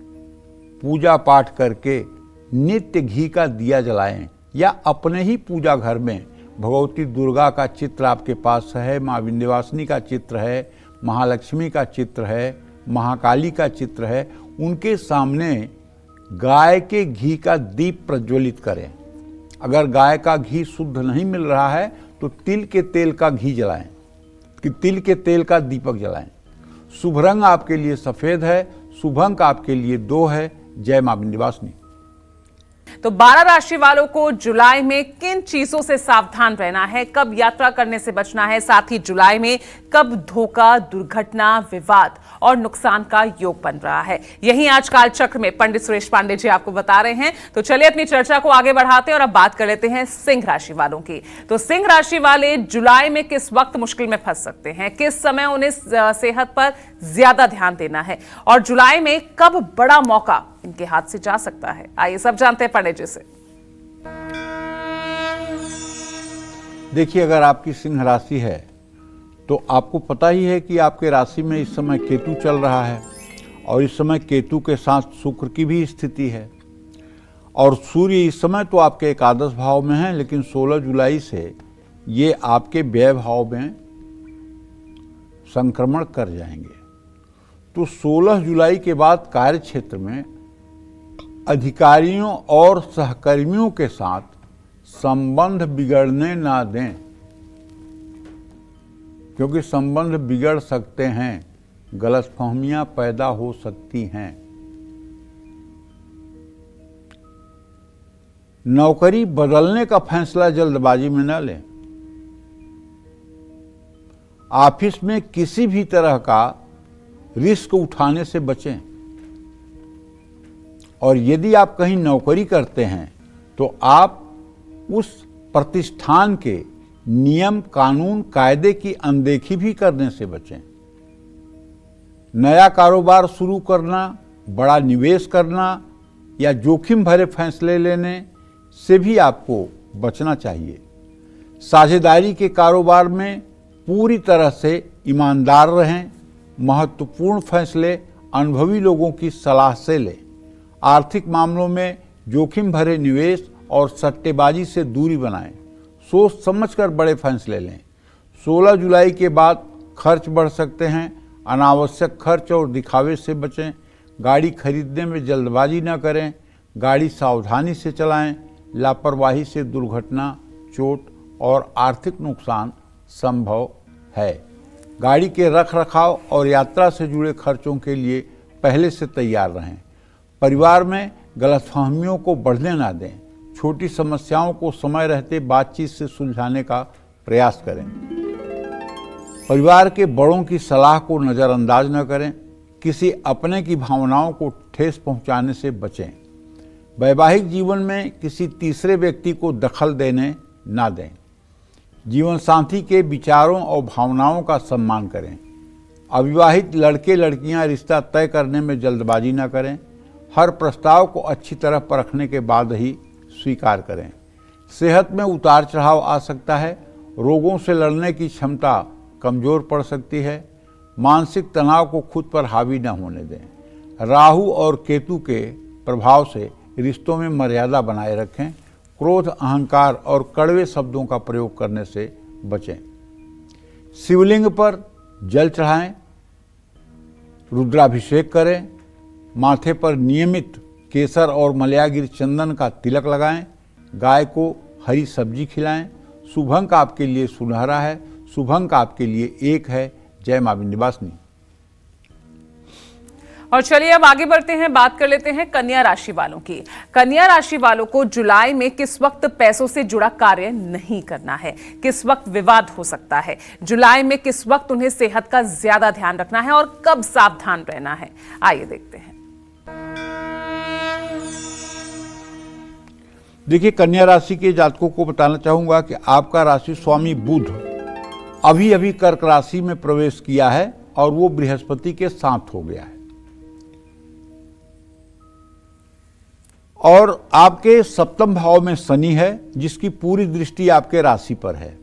पूजा पाठ करके नित्य घी का दिया जलाएं, या अपने ही पूजा घर में भगवती दुर्गा का चित्र आपके पास है, माँ विंध्यवासिनी का चित्र है, महालक्ष्मी का चित्र है, महाकाली का चित्र है, उनके सामने गाय के घी का दीप प्रज्वलित करें। अगर गाय का घी शुद्ध नहीं मिल रहा है तो तिल के तेल का घी जलाएं, कि तिल के तेल का दीपक जलाएं। शुभ रंग आपके लिए सफ़ेद है, शुभ अंक आपके लिए 2 है। जय माँ विंध्यवासिनी। तो 12 राशि वालों को जुलाई में किन चीजों से सावधान रहना है, कब यात्रा करने से बचना है, साथ ही जुलाई में कब धोखा, दुर्घटना, विवाद और नुकसान का योग बन रहा है, यही आज काल चक्र में पंडित सुरेश पांडे जी आपको बता रहे हैं। तो चलिए अपनी चर्चा को आगे बढ़ाते हैं और अब बात कर लेते हैं सिंह राशि वालों की। तो सिंह राशि वाले जुलाई में किस वक्त मुश्किल में फंस सकते हैं, किस समय उन्हें सेहत पर ज्यादा ध्यान देना है, और जुलाई में कब बड़ा मौका इनके हाथ से जा सकता है, आइए सब जानते हैं पंडित जी से। देखिए, अगर आपकी सिंह राशि है तो आपको पता ही है कि आपके राशि में इस समय केतु चल रहा है, और इस समय केतु के साथ शुक्र की भी स्थिति है, और सूर्य इस समय तो आपके एकादश भाव में है, लेकिन 16 जुलाई से ये आपके व्यय भाव में संक्रमण कर जाएंगे। तो 16 जुलाई के बाद कार्य क्षेत्र में अधिकारियों और सहकर्मियों के साथ संबंध बिगड़ने ना दें, क्योंकि संबंध बिगड़ सकते हैं, गलतफहमियां पैदा हो सकती हैं। नौकरी बदलने का फैसला जल्दबाजी में न लें। ऑफिस में किसी भी तरह का रिस्क उठाने से बचें। और यदि आप कहीं नौकरी करते हैं तो आप उस प्रतिष्ठान के नियम, कानून, कायदे की अनदेखी भी करने से बचें। नया कारोबार शुरू करना, बड़ा निवेश करना या जोखिम भरे फैसले लेने से भी आपको बचना चाहिए। साझेदारी के कारोबार में पूरी तरह से ईमानदार रहें। महत्वपूर्ण फैसले अनुभवी लोगों की सलाह से लें। आर्थिक मामलों में जोखिम भरे निवेश और सट्टेबाजी से दूरी बनाएं। सोच समझकर बड़े फैसले लें। 16 जुलाई के बाद खर्च बढ़ सकते हैं। अनावश्यक खर्च और दिखावे से बचें। गाड़ी खरीदने में जल्दबाजी न करें। गाड़ी सावधानी से चलाएं। लापरवाही से दुर्घटना, चोट और आर्थिक नुकसान संभव है। गाड़ी के रखरखाव और यात्रा से जुड़े खर्चों के लिए पहले से तैयार रहें। परिवार में गलतफहमियों को बढ़ने ना दें। छोटी समस्याओं को समय रहते बातचीत से सुलझाने का प्रयास करें। परिवार के बड़ों की सलाह को नज़रअंदाज न करें। किसी अपने की भावनाओं को ठेस पहुंचाने से बचें। वैवाहिक जीवन में किसी तीसरे व्यक्ति को दखल देने ना दें। जीवन साथी के विचारों और भावनाओं का सम्मान करें। अविवाहित लड़के लड़कियां रिश्ता तय करने में जल्दबाजी न करें। हर प्रस्ताव को अच्छी तरह परखने के बाद ही स्वीकार करें। सेहत में उतार चढ़ाव आ सकता है। रोगों से लड़ने की क्षमता कमज़ोर पड़ सकती है। मानसिक तनाव को खुद पर हावी न होने दें। राहु और केतु के प्रभाव से रिश्तों में मर्यादा बनाए रखें। क्रोध, अहंकार और कड़वे शब्दों का प्रयोग करने से बचें। शिवलिंग पर जल चढ़ाएं। रुद्राभिषेक करें। माथे पर नियमित केसर और मलयागिर चंदन का तिलक लगाएं। गाय को हरी सब्जी खिलाएं। शुभ अंक आपके लिए सुनहरा है। शुभ अंक आपके लिए 1 है। जय मां विंध्यवासिनी। और चलिए अब आगे बढ़ते हैं, बात कर लेते हैं कन्या राशि वालों की। कन्या राशि वालों को जुलाई में किस वक्त पैसों से जुड़ा कार्य नहीं करना है, किस वक्त विवाद हो सकता है, जुलाई में किस वक्त उन्हें सेहत का ज्यादा ध्यान रखना है और कब सावधान रहना है, आइए देखते हैं। देखिए, कन्या राशि के जातकों को बताना चाहूंगा कि आपका राशि स्वामी बुध अभी अभी कर्क राशि में प्रवेश किया है और वो बृहस्पति के साथ हो गया है। और आपके सप्तम भाव में शनि है, जिसकी पूरी दृष्टि आपके राशि पर है।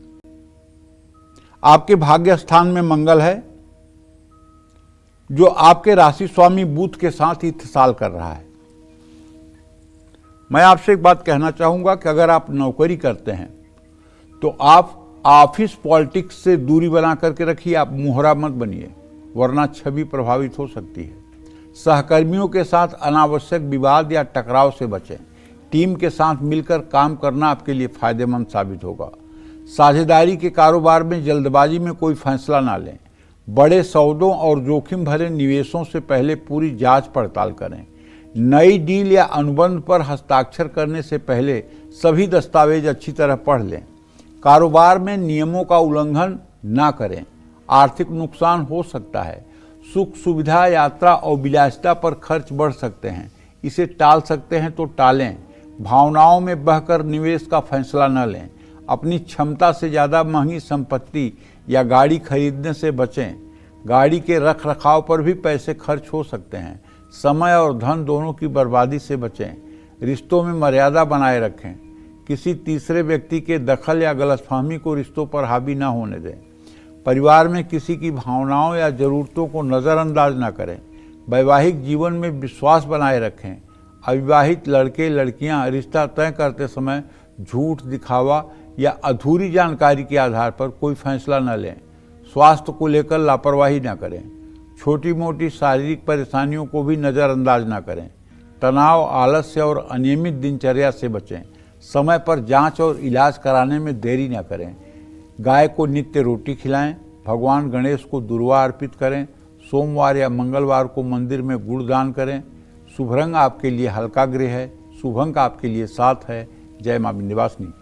आपके भाग्य स्थान में मंगल है, जो आपके राशि स्वामी बुध के साथ इत्तेसाल कर रहा है। मैं आपसे एक बात कहना चाहूंगा कि अगर आप नौकरी करते हैं तो आप ऑफिस पॉलिटिक्स से दूरी बना करके रखिए। आप मोहरा मत बनिए, वरना छवि प्रभावित हो सकती है। सहकर्मियों के साथ अनावश्यक विवाद या टकराव से बचें। टीम के साथ मिलकर काम करना आपके लिए फायदेमंद साबित होगा। साझेदारी के कारोबार में जल्दबाजी में कोई फैसला ना लें। बड़े सौदों और जोखिम भरे निवेशों से पहले पूरी जांच पड़ताल करें। नई डील या अनुबंध पर हस्ताक्षर करने से पहले सभी दस्तावेज अच्छी तरह पढ़ लें। कारोबार में नियमों का उल्लंघन ना करें, आर्थिक नुकसान हो सकता है। सुख सुविधा, यात्रा और विलासिता पर खर्च बढ़ सकते हैं, इसे टाल सकते हैं तो टालें। भावनाओं में बहकर निवेश का फैसला न लें। अपनी क्षमता से ज़्यादा महंगी संपत्ति या गाड़ी खरीदने से बचें। गाड़ी के रख रखाव पर भी पैसे खर्च हो सकते हैं। समय और धन दोनों की बर्बादी से बचें। रिश्तों में मर्यादा बनाए रखें। किसी तीसरे व्यक्ति के दखल या गलतफहमी को रिश्तों पर हावी न होने दें। परिवार में किसी की भावनाओं या ज़रूरतों को नज़रअंदाज न करें। वैवाहिक जीवन में विश्वास बनाए रखें। अविवाहित लड़के लड़कियां रिश्ता तय करते समय झूठ, दिखावा या अधूरी जानकारी के आधार पर कोई फैसला न लें। स्वास्थ्य को लेकर लापरवाही न करें। छोटी मोटी शारीरिक परेशानियों को भी नज़रअंदाज न करें। तनाव, आलस्य और अनियमित दिनचर्या से बचें। समय पर जांच और इलाज कराने में देरी न करें। गाय को नित्य रोटी खिलाएं। भगवान गणेश को दुर्वा अर्पित करें। सोमवार या मंगलवार को मंदिर में गुड़ दान करें। शुभ रंग आपके लिए हल्का ग्रे है। शुभ अंक आपके लिए 7 है। जय मां विंध्यवासिनी।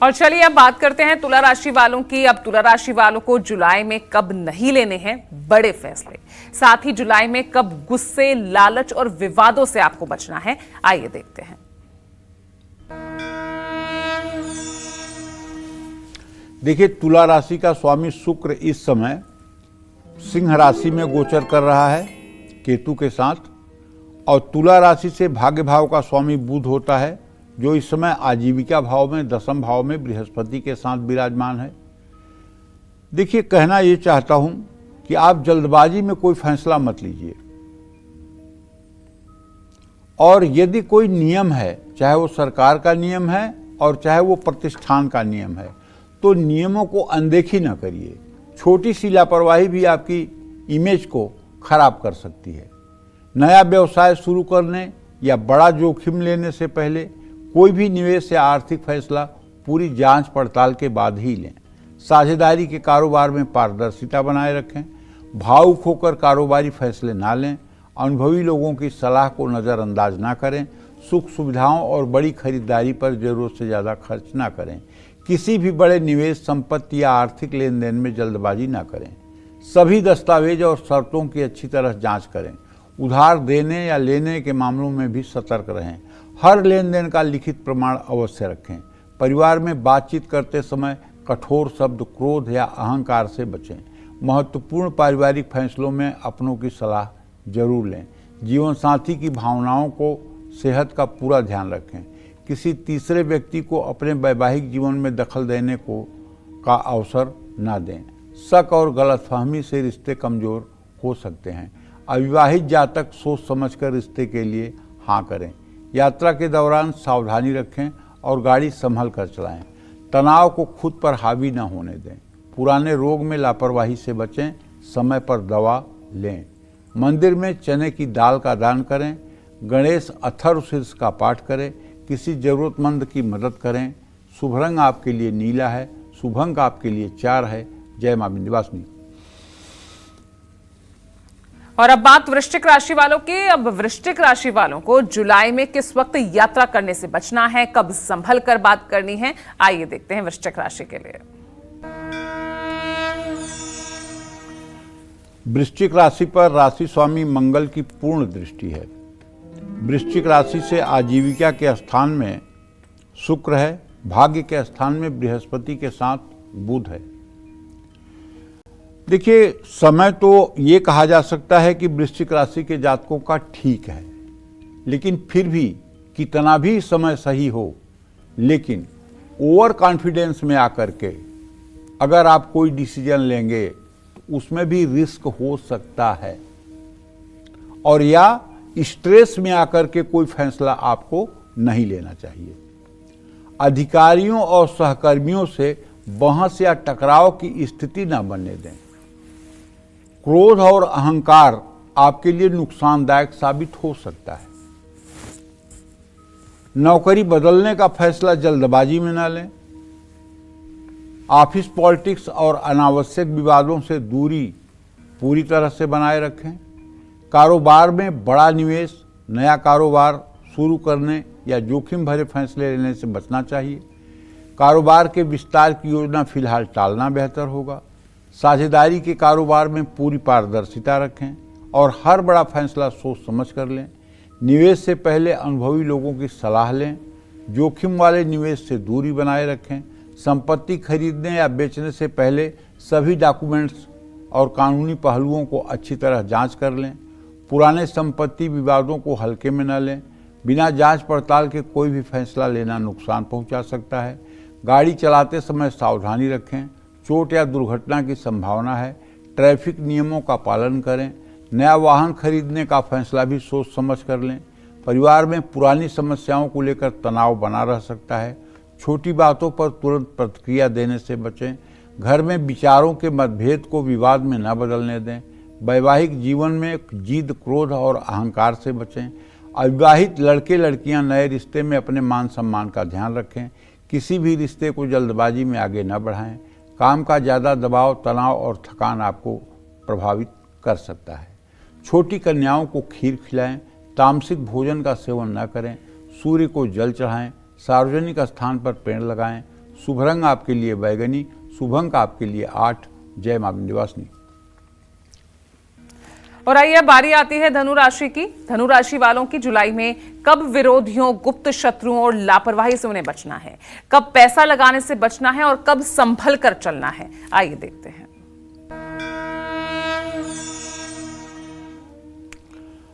और चलिए अब बात करते हैं तुला राशि वालों की। अब तुला राशि वालों को जुलाई में कब नहीं लेने हैं बड़े फैसले, साथ ही जुलाई में कब गुस्से, लालच और विवादों से आपको बचना है, आइए देखते हैं। देखिए, तुला राशि का स्वामी शुक्र इस समय सिंह राशि में गोचर कर रहा है केतु के साथ, और तुला राशि से भाग्य भाव का स्वामी बुध होता है, जो इस समय आजीविका भाव में, दशम भाव में बृहस्पति के साथ विराजमान है। देखिए, कहना ये चाहता हूं कि आप जल्दबाजी में कोई फैसला मत लीजिए, और यदि कोई नियम है, चाहे वो सरकार का नियम है और चाहे वो प्रतिष्ठान का नियम है, तो नियमों को अनदेखी न करिए। छोटी सी लापरवाही भी आपकी इमेज को खराब कर सकती है। नया व्यवसाय शुरू करने या बड़ा जोखिम लेने से पहले कोई भी निवेश या आर्थिक फैसला पूरी जांच पड़ताल के बाद ही लें। साझेदारी के कारोबार में पारदर्शिता बनाए रखें। भावुक होकर कारोबारी फैसले ना लें। अनुभवी लोगों की सलाह को नज़रअंदाज ना करें। सुख सुविधाओं और बड़ी खरीदारी पर जरूरत से ज़्यादा खर्च ना करें। किसी भी बड़े निवेश, संपत्ति या आर्थिक लेन देन में जल्दबाजी ना करें। सभी दस्तावेज और शर्तों की अच्छी तरह जांच करें। उधार देने या लेने के मामलों में भी सतर्क रहें। हर लेन देन का लिखित प्रमाण अवश्य रखें। परिवार में बातचीत करते समय कठोर शब्द, क्रोध या अहंकार से बचें। महत्वपूर्ण पारिवारिक फैसलों में अपनों की सलाह जरूर लें। जीवन साथी की भावनाओं को, सेहत का पूरा ध्यान रखें। किसी तीसरे व्यक्ति को अपने वैवाहिक जीवन में दखल देने का अवसर न दें। शक और गलतफहमी से रिश्ते कमजोर हो सकते हैं। अविवाहित जातक सोच समझकर रिश्ते के लिए हाँ करें। यात्रा के दौरान सावधानी रखें और गाड़ी संभल कर चलाएं। तनाव को खुद पर हावी न होने दें। पुराने रोग में लापरवाही से बचें। समय पर दवा लें। मंदिर में चने की दाल का दान करें। गणेश अथर्वशीर्ष का पाठ करें। किसी जरूरतमंद की मदद करें। शुभ रंग आपके लिए नीला है। शुभ अंक आपके लिए 4 है। जय मां विंध्यवासिनी। और अब बात वृश्चिक राशि वालों की। अब वृश्चिक राशि वालों को जुलाई में किस वक्त यात्रा करने से बचना है, कब संभल कर बात करनी है, आइए देखते हैं वृश्चिक राशि के लिए। वृश्चिक राशि पर राशि स्वामी मंगल की पूर्ण दृष्टि है। वृश्चिक राशि से आजीविका के स्थान में शुक्र है। भाग्य के स्थान में बृहस्पति के साथ बुध है। देखिए, समय तो ये कहा जा सकता है कि वृश्चिक राशि के जातकों का ठीक है, लेकिन फिर भी कितना भी समय सही हो, लेकिन ओवर कॉन्फिडेंस में आकर के अगर आप कोई डिसीजन लेंगे, उसमें भी रिस्क हो सकता है, और या स्ट्रेस में आकर के कोई फैसला आपको नहीं लेना चाहिए। अधिकारियों और सहकर्मियों से बहस या टकराव की स्थिति न बनने दें। क्रोध और अहंकार आपके लिए नुकसानदायक साबित हो सकता है। नौकरी बदलने का फैसला जल्दबाजी में न लें। ऑफिस पॉलिटिक्स और अनावश्यक विवादों से दूरी पूरी तरह से बनाए रखें। कारोबार में बड़ा निवेश, नया कारोबार शुरू करने या जोखिम भरे फैसले लेने से बचना चाहिए। कारोबार के विस्तार की योजना फिलहाल टालना बेहतर होगा। साझेदारी के कारोबार में पूरी पारदर्शिता रखें और हर बड़ा फैसला सोच समझ कर लें। निवेश से पहले अनुभवी लोगों की सलाह लें। जोखिम वाले निवेश से दूरी बनाए रखें। संपत्ति खरीदने या बेचने से पहले सभी डॉक्यूमेंट्स और कानूनी पहलुओं को अच्छी तरह जांच कर लें। पुराने संपत्ति विवादों को हल्के में न लें। बिना जांच पड़ताल के कोई भी फैसला लेना नुकसान पहुंचा सकता है। गाड़ी चलाते समय सावधानी रखें। चोट या दुर्घटना की संभावना है। ट्रैफिक नियमों का पालन करें। नया वाहन खरीदने का फैसला भी सोच समझ कर लें। परिवार में पुरानी समस्याओं को लेकर तनाव बना रह सकता है। छोटी बातों पर तुरंत प्रतिक्रिया देने से बचें। घर में विचारों के मतभेद को विवाद में न बदलने दें। वैवाहिक जीवन में जिद, क्रोध और अहंकार से बचें। अविवाहित लड़के लड़कियां नए रिश्ते में अपने मान सम्मान का ध्यान रखें। किसी भी रिश्ते को जल्दबाजी में आगे न बढ़ाएं। काम का ज़्यादा दबाव, तनाव और थकान आपको प्रभावित कर सकता है। छोटी कन्याओं को खीर खिलाएं। तामसिक भोजन का सेवन न करें। सूर्य को जल चढ़ाएं। सार्वजनिक स्थान पर पेड़ लगाएं। शुभ रंग आपके लिए बैगनी, शुभ अंक आपके लिए 8। जय मां विंध्यवासिनी। और आइए अब बारी आती है धनु राशि की। धनु राशि वालों की जुलाई में कब विरोधियों, गुप्त शत्रुओं और लापरवाही से उन्हें बचना है, कब पैसा लगाने से बचना है और कब संभल कर चलना है, आइए देखते हैं।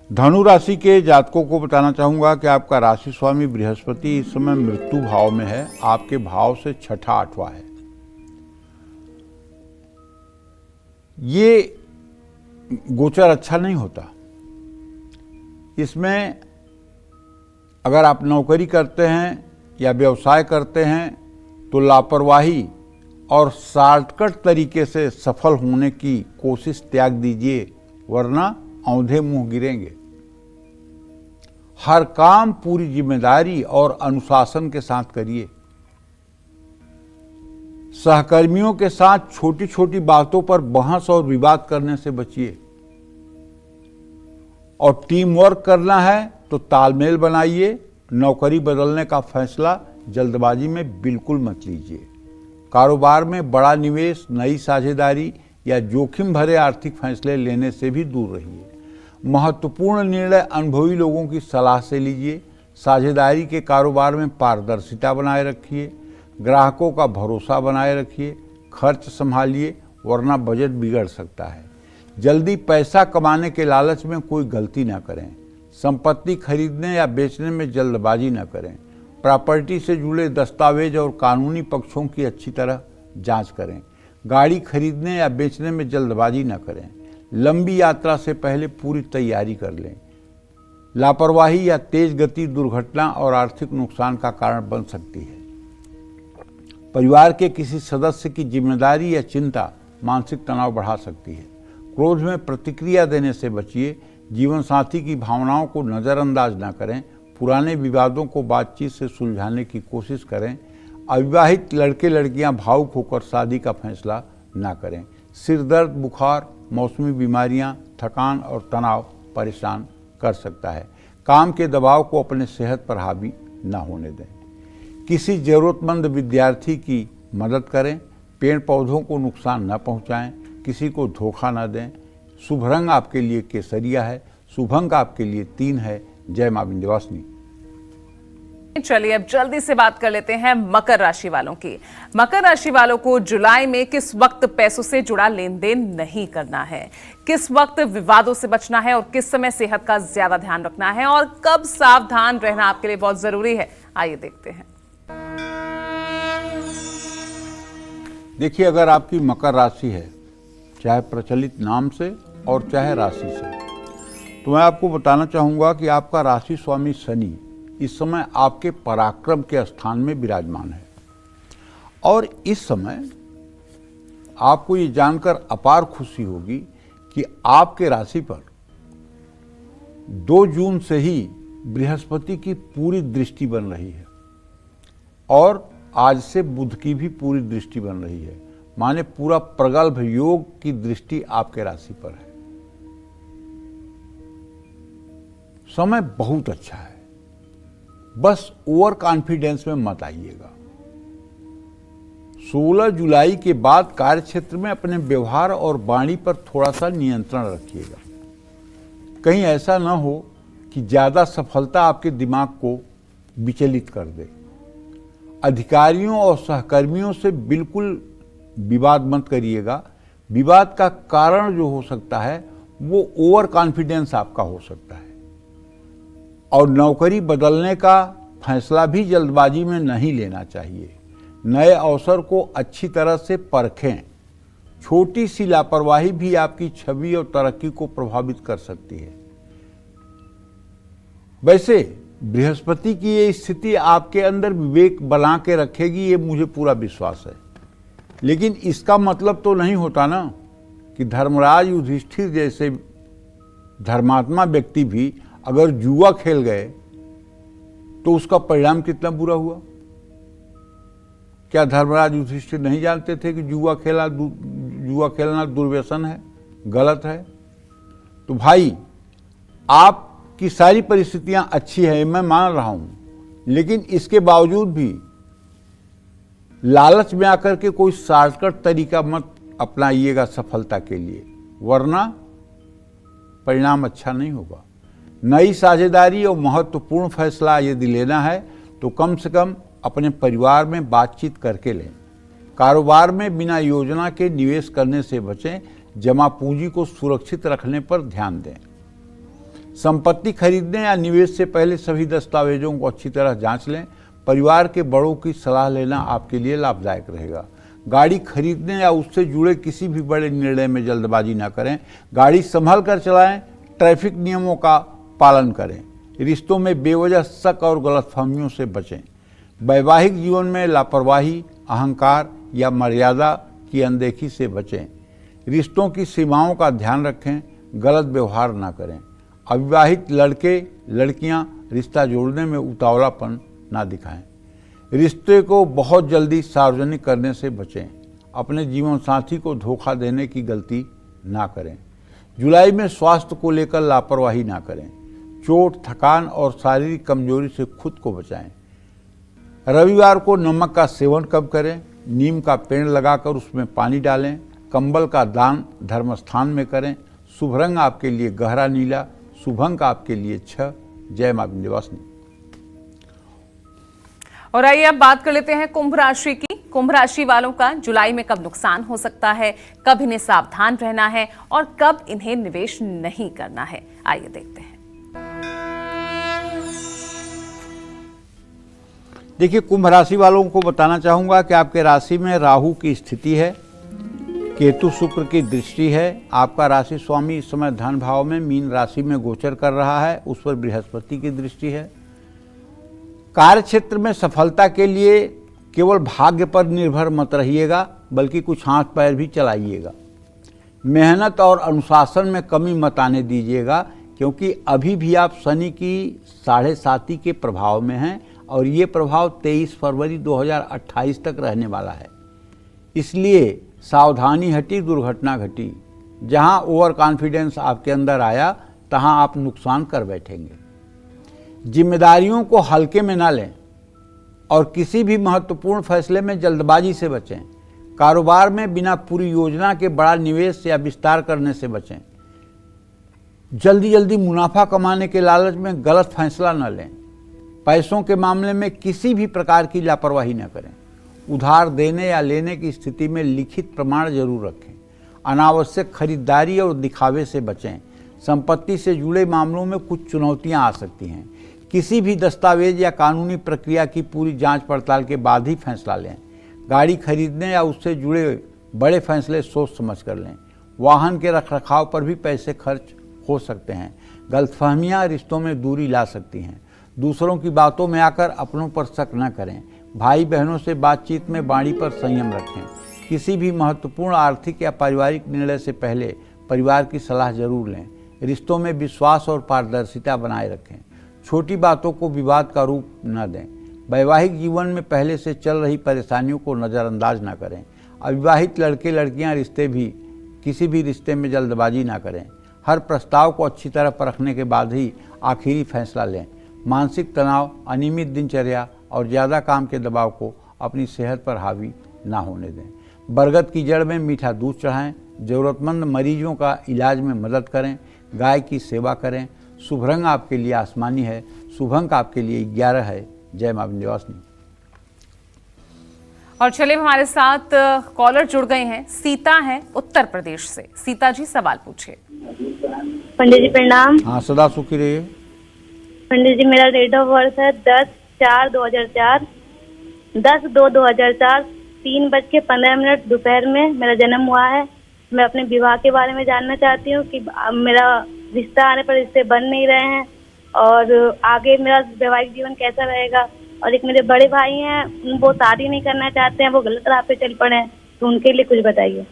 धनु राशि के जातकों को बताना चाहूंगा कि आपका राशि स्वामी बृहस्पति इस समय मृत्यु भाव में है। आपके भाव से छठा, आठवां है। ये गोचर अच्छा नहीं होता। इसमें अगर आप नौकरी करते हैं या व्यवसाय करते हैं तो लापरवाही और शॉर्टकट तरीके से सफल होने की कोशिश त्याग दीजिए, वरना औंधे मुंह गिरेंगे। हर काम पूरी जिम्मेदारी और अनुशासन के साथ करिए। सहकर्मियों के साथ छोटी छोटी बातों पर बहस और विवाद करने से बचिए। और टीम वर्क करना है तो तालमेल बनाइए। नौकरी बदलने का फैसला जल्दबाजी में बिल्कुल मत लीजिए। कारोबार में बड़ा निवेश, नई साझेदारी या जोखिम भरे आर्थिक फैसले लेने से भी दूर रहिए। महत्वपूर्ण निर्णय अनुभवी लोगों की सलाह से लीजिए। साझेदारी के कारोबार में पारदर्शिता बनाए रखिए। ग्राहकों का भरोसा बनाए रखिए। खर्च संभालिए, वरना बजट बिगड़ सकता है। जल्दी पैसा कमाने के लालच में कोई गलती ना करें। संपत्ति खरीदने या बेचने में जल्दबाजी न करें। प्रॉपर्टी से जुड़े दस्तावेज और कानूनी पक्षों की अच्छी तरह जांच करें। गाड़ी खरीदने या बेचने में जल्दबाजी न करें। लंबी यात्रा से पहले पूरी तैयारी कर लें। लापरवाही या तेज गति दुर्घटना और आर्थिक नुकसान का कारण बन सकती है। परिवार के किसी सदस्य की जिम्मेदारी या चिंता मानसिक तनाव बढ़ा सकती है। क्रोध में प्रतिक्रिया देने से बचिए। जीवन साथी की भावनाओं को नज़रअंदाज न करें। पुराने विवादों को बातचीत से सुलझाने की कोशिश करें। अविवाहित लड़के लड़कियां भावुक होकर शादी का फैसला न करें। सिर दर्द, बुखार, मौसमी बीमारियां, थकान और तनाव परेशान कर सकता है। काम के दबाव को अपने सेहत पर हावी न होने दें। किसी ज़रूरतमंद विद्यार्थी की मदद करें। पेड़ पौधों को नुकसान न पहुंचाएं। किसी को धोखा न दें। शुभ रंग आपके लिए केसरिया है। शुभ अंक आपके लिए 3 है। जय मां विंध्यवासिनी। चलिए अब जल्दी से बात कर लेते हैं मकर राशि वालों की। मकर राशि वालों को जुलाई में किस वक्त पैसों से जुड़ा लेन देन नहीं करना है, किस वक्त विवादों से बचना है और किस समय सेहत का ज्यादा ध्यान रखना है और कब सावधान रहना आपके लिए बहुत जरूरी है, आइए देखते हैं। देखिए, अगर आपकी मकर राशि है, चाहे प्रचलित नाम से और चाहे राशि से, तो मैं आपको बताना चाहूँगा कि आपका राशि स्वामी शनि इस समय आपके पराक्रम के स्थान में विराजमान है। और इस समय आपको ये जानकर अपार खुशी होगी कि आपके राशि पर 2 जून से ही बृहस्पति की पूरी दृष्टि बन रही है और आज से बुध की भी पूरी दृष्टि बन रही है। माने पूरा प्रगल्भ योग की दृष्टि आपके राशि पर है। समय बहुत अच्छा है, बस ओवर कॉन्फिडेंस में मत आइएगा। 16 जुलाई के बाद कार्यक्षेत्र में अपने व्यवहार और वाणी पर थोड़ा सा नियंत्रण रखिएगा। कहीं ऐसा न हो कि ज्यादा सफलता आपके दिमाग को विचलित कर दे। अधिकारियों और सहकर्मियों से बिल्कुल विवाद मत करिएगा। विवाद का कारण जो हो सकता है वो ओवर कॉन्फिडेंस आपका हो सकता है। और नौकरी बदलने का फैसला भी जल्दबाजी में नहीं लेना चाहिए। नए अवसर को अच्छी तरह से परखें। छोटी सी लापरवाही भी आपकी छवि और तरक्की को प्रभावित कर सकती है। वैसे बृहस्पति की ये स्थिति आपके अंदर विवेक बना के रखेगी, ये मुझे पूरा विश्वास है। लेकिन इसका मतलब तो नहीं होता ना कि धर्मराज युधिष्ठिर जैसे धर्मात्मा व्यक्ति भी अगर जुआ खेल गए तो उसका परिणाम कितना बुरा हुआ। क्या धर्मराज युधिष्ठिर नहीं जानते थे कि जुआ खेलना दुर्व्यसन है, गलत है। तो भाई आपकी सारी परिस्थितियां अच्छी है, मैं मान रहा हूं, लेकिन इसके बावजूद भी लालच में आकर के कोई शॉर्टकट तरीका मत अपनाइएगा सफलता के लिए, वरना परिणाम अच्छा नहीं होगा। नई साझेदारी और महत्वपूर्ण फैसला यदि लेना है तो कम से कम अपने परिवार में बातचीत करके लें। कारोबार में बिना योजना के निवेश करने से बचें। जमा पूंजी को सुरक्षित रखने पर ध्यान दें। संपत्ति खरीदने या निवेश से पहले सभी दस्तावेजों को अच्छी तरह जांच लें। परिवार के बड़ों की सलाह लेना आपके लिए लाभदायक रहेगा। गाड़ी खरीदने या उससे जुड़े किसी भी बड़े निर्णय में जल्दबाजी ना करें। गाड़ी संभल कर चलाएं। ट्रैफिक नियमों का पालन करें। रिश्तों में बेवजह शक और गलतफहमियों से बचें। वैवाहिक जीवन में लापरवाही, अहंकार या मर्यादा की अनदेखी से बचें। रिश्तों की सीमाओं का ध्यान रखें। गलत व्यवहार ना करें। अविवाहित लड़के लड़कियां रिश्ता जोड़ने में उतावलापन ना दिखाएं। रिश्ते को बहुत जल्दी सार्वजनिक करने से बचें। अपने जीवन साथी को धोखा देने की गलती ना करें। जुलाई में स्वास्थ्य को लेकर लापरवाही ना करें। चोट, थकान और शारीरिक कमजोरी से खुद को बचाएं। रविवार को नमक का सेवन कम करें। नीम का पेड़ लगाकर उसमें पानी डालें। कंबल का दान धर्म स्थान में करें। शुभ रंग आपके लिए गहरा नीला, शुभ अंक आपके लिए 6। जय मां विंध्यवासिनी। और आइए अब बात कर लेते हैं कुंभ राशि की। कुंभ राशि वालों का जुलाई में कब नुकसान हो सकता है, कब इन्हें सावधान रहना है और कब इन्हें निवेश नहीं करना है, आइए देखते हैं। देखिए, कुंभ राशि वालों को बताना चाहूंगा कि आपके राशि में राहु की स्थिति है, केतु शुक्र की दृष्टि है। आपका राशि स्वामी इस समय धन भाव में मीन राशि में गोचर कर रहा है, उस पर बृहस्पति की दृष्टि है। कार्य क्षेत्र में सफलता के लिए केवल भाग्य पर निर्भर मत रहिएगा, बल्कि कुछ हाथ पैर भी चलाइएगा। मेहनत और अनुशासन में कमी मत आने दीजिएगा, क्योंकि अभी भी आप शनि की 7.5 के प्रभाव में हैं और ये प्रभाव 23 फरवरी 2028 तक रहने वाला है। इसलिए सावधानी हटी दुर्घटना घटी। जहां ओवर कॉन्फिडेंस आपके अंदर आया तहां आप नुकसान कर बैठेंगे। जिम्मेदारियों को हल्के में ना लें और किसी भी महत्वपूर्ण फैसले में जल्दबाजी से बचें। कारोबार में बिना पूरी योजना के बड़ा निवेश या विस्तार करने से बचें। जल्दी जल्दी मुनाफा कमाने के लालच में गलत फैसला न लें। पैसों के मामले में किसी भी प्रकार की लापरवाही न करें। उधार देने या लेने की स्थिति में लिखित प्रमाण जरूर रखें। अनावश्यक खरीदारी और दिखावे से बचें। संपत्ति से जुड़े मामलों में कुछ चुनौतियां आ सकती हैं। किसी भी दस्तावेज या कानूनी प्रक्रिया की पूरी जांच पड़ताल के बाद ही फैसला लें। गाड़ी खरीदने या उससे जुड़े बड़े फैसले सोच समझ कर लें। वाहन के रखरखाव पर भी पैसे खर्च हो सकते हैं। गलतफहमियां रिश्तों में दूरी ला सकती हैं। दूसरों की बातों में आकर अपनों पर शक न करें। भाई बहनों से बातचीत में वाणी पर संयम रखें। किसी भी महत्वपूर्ण आर्थिक या पारिवारिक निर्णय से पहले परिवार की सलाह जरूर लें। रिश्तों में विश्वास और पारदर्शिता बनाए रखें। छोटी बातों को विवाद का रूप न दें। वैवाहिक जीवन में पहले से चल रही परेशानियों को नज़रअंदाज न करें। अविवाहित लड़के लड़कियां किसी भी रिश्ते में जल्दबाजी ना करें। हर प्रस्ताव को अच्छी तरह परखने के बाद ही आखिरी फैसला लें। मानसिक तनाव, अनियमित दिनचर्या और ज़्यादा काम के दबाव को अपनी सेहत पर हावी ना होने दें। बरगद की जड़ में मीठा दूध चढ़ाएं। ज़रूरतमंद मरीजों का इलाज में मदद करें। गाय की सेवा करें। शुभ रंग आपके लिए आसमानी है। शुभ अंक आपके लिए 11 है। जय मां विंध्यवासिनी। और चलिए हमारे साथ कॉलर जुड़ गए हैं। सीता हैं उत्तर प्रदेश से। सीता जी सवाल पूछिए। पंडित जी प्रणाम। हाँ, सदा सुखी रहिए। पंडित जी, मेरा डेट ऑफ बर्थ है 10/4/2004, 10/2/2004, 3:15 दोपहर में मेरा जन्म हुआ है। मैं अपने विवाह के बारे में जानना चाहती हूँ कि मेरा रिश्ता आने पर रिश्ते बन नहीं रहे हैं और आगे मेरा वैवाहिक जीवन कैसा रहेगा। और एक मेरे बड़े भाई हैं, वो शादी नहीं करना चाहते हैं, वो गलत राह पे चल पड़े हैं, तो उनके लिए कुछ बताइए।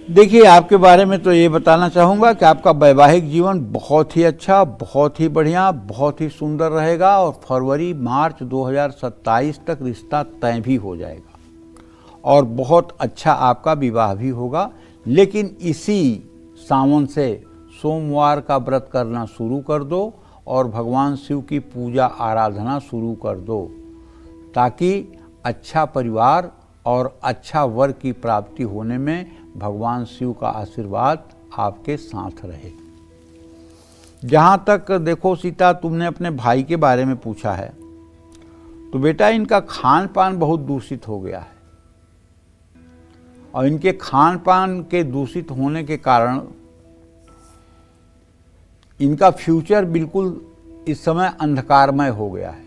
देखिए, आपके बारे में तो ये बताना चाहूँगा कि आपका वैवाहिक जीवन बहुत ही अच्छा, बहुत ही बढ़िया, बहुत ही सुंदर रहेगा और फरवरी मार्च 2027 तक रिश्ता तय भी हो जाएगा और बहुत अच्छा आपका विवाह भी होगा। लेकिन इसी सावन से सोमवार का व्रत करना शुरू कर दो और भगवान शिव की पूजा आराधना शुरू कर दो, ताकि अच्छा परिवार और अच्छा वर की प्राप्ति होने में भगवान शिव का आशीर्वाद आपके साथ रहे। जहाँ तक देखो सीता, तुमने अपने भाई के बारे में पूछा है, तो बेटा इनका खान पान बहुत दूषित हो गया है और इनके खान पान के दूषित होने के कारण इनका फ्यूचर बिल्कुल इस समय अंधकारमय हो गया है।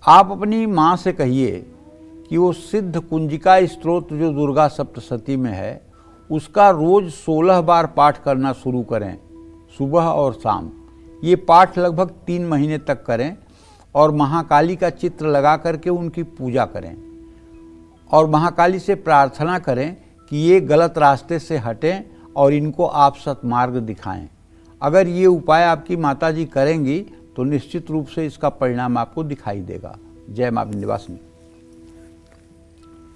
आप अपनी माँ से कहिए कि वो सिद्ध कुंजिका स्तोत्र जो दुर्गा सप्तशती में है, उसका रोज 16 बार पाठ करना शुरू करें, सुबह और शाम। ये पाठ लगभग 3 महीने तक करें और महाकाली का चित्र लगा करके उनकी पूजा करें और महाकाली से प्रार्थना करें कि ये गलत रास्ते से हटें और इनको आप सतमार्ग दिखाएं। अगर ये उपाय आपकी माताजी करेंगी तो निश्चित रूप से इसका परिणाम आपको दिखाई देगा। जय मां विंध्यवासिनी।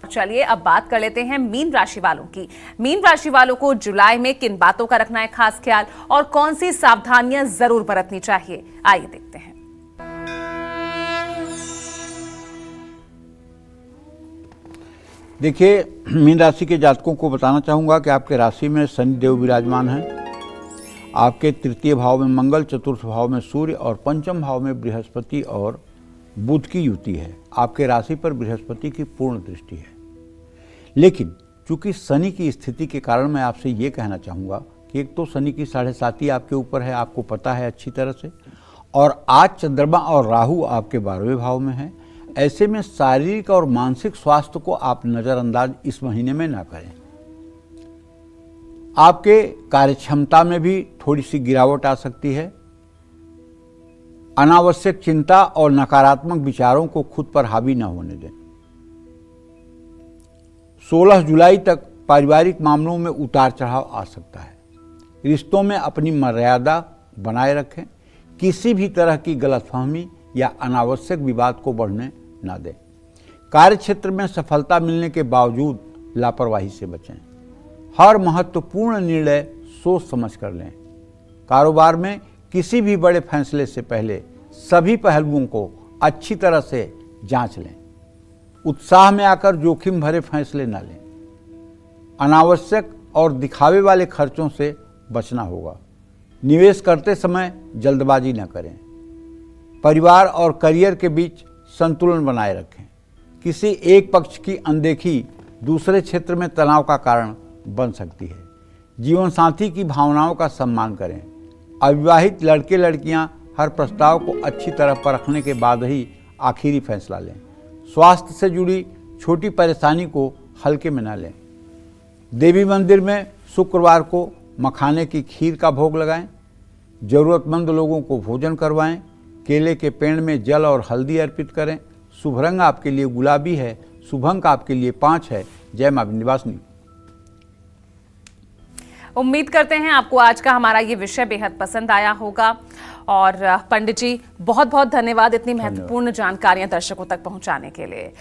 चलिए अब बात कर लेते हैं मीन राशि वालों की। मीन राशि वालों को जुलाई में किन बातों का रखना है खास ख्याल और कौन सी सावधानियां जरूर बरतनी चाहिए, आइए देखते हैं। देखिए, मीन राशि के जातकों को बताना चाहूँगा कि आपके राशि में शनि देव विराजमान हैं। आपके तृतीय भाव में मंगल, चतुर्थ भाव में सूर्य और पंचम भाव में बृहस्पति और बुध की युति है। आपके राशि पर बृहस्पति की पूर्ण दृष्टि है। लेकिन चूंकि शनि की स्थिति के कारण मैं आपसे ये कहना चाहूँगा कि एक तो शनि की 7.5 आपके ऊपर है, आपको पता है अच्छी तरह से, और आज चंद्रमा और राहु आपके 12वें भाव में है। ऐसे में शारीरिक और मानसिक स्वास्थ्य को आप नज़रअंदाज इस महीने में ना करें। आपके कार्यक्षमता में भी थोड़ी सी गिरावट आ सकती है। अनावश्यक चिंता और नकारात्मक विचारों को खुद पर हावी न होने दें। 16 जुलाई तक पारिवारिक मामलों में उतार चढ़ाव आ सकता है। रिश्तों में अपनी मर्यादा बनाए रखें। किसी भी तरह की गलतफहमी या अनावश्यक विवाद को बढ़ने न दें। कार्य क्षेत्र में सफलता मिलने के बावजूद लापरवाही से बचें। हर महत्वपूर्ण निर्णय सोच समझ कर लें। कारोबार में किसी भी बड़े फैसले से पहले सभी पहलुओं को अच्छी तरह से जांच लें। उत्साह में आकर जोखिम भरे फैसले न लें। अनावश्यक और दिखावे वाले खर्चों से बचना होगा। निवेश करते समय जल्दबाजी न करें। परिवार और करियर के बीच संतुलन बनाए रखें। किसी एक पक्ष की अनदेखी दूसरे क्षेत्र में तनाव का कारण बन सकती है। जीवन साथी की भावनाओं का सम्मान करें। अविवाहित लड़के लड़कियां हर प्रस्ताव को अच्छी तरह परखने के बाद ही आखिरी फैसला लें। स्वास्थ्य से जुड़ी छोटी परेशानी को हल्के में न लें। देवी मंदिर में शुक्रवार को मखाने की खीर का भोग लगाएं। जरूरतमंद लोगों को भोजन करवाएं। केले के पेड़ में जल और हल्दी अर्पित करें। शुभ रंग आपके लिए गुलाबी है। शुभ अंक आपके लिए 5 है। जय मां विंध्यवासिनी। उम्मीद करते हैं आपको आज का हमारा ये विषय बेहद पसंद आया होगा। और पंडित जी बहुत बहुत धन्यवाद इतनी महत्वपूर्ण जानकारियां दर्शकों तक पहुंचाने के लिए।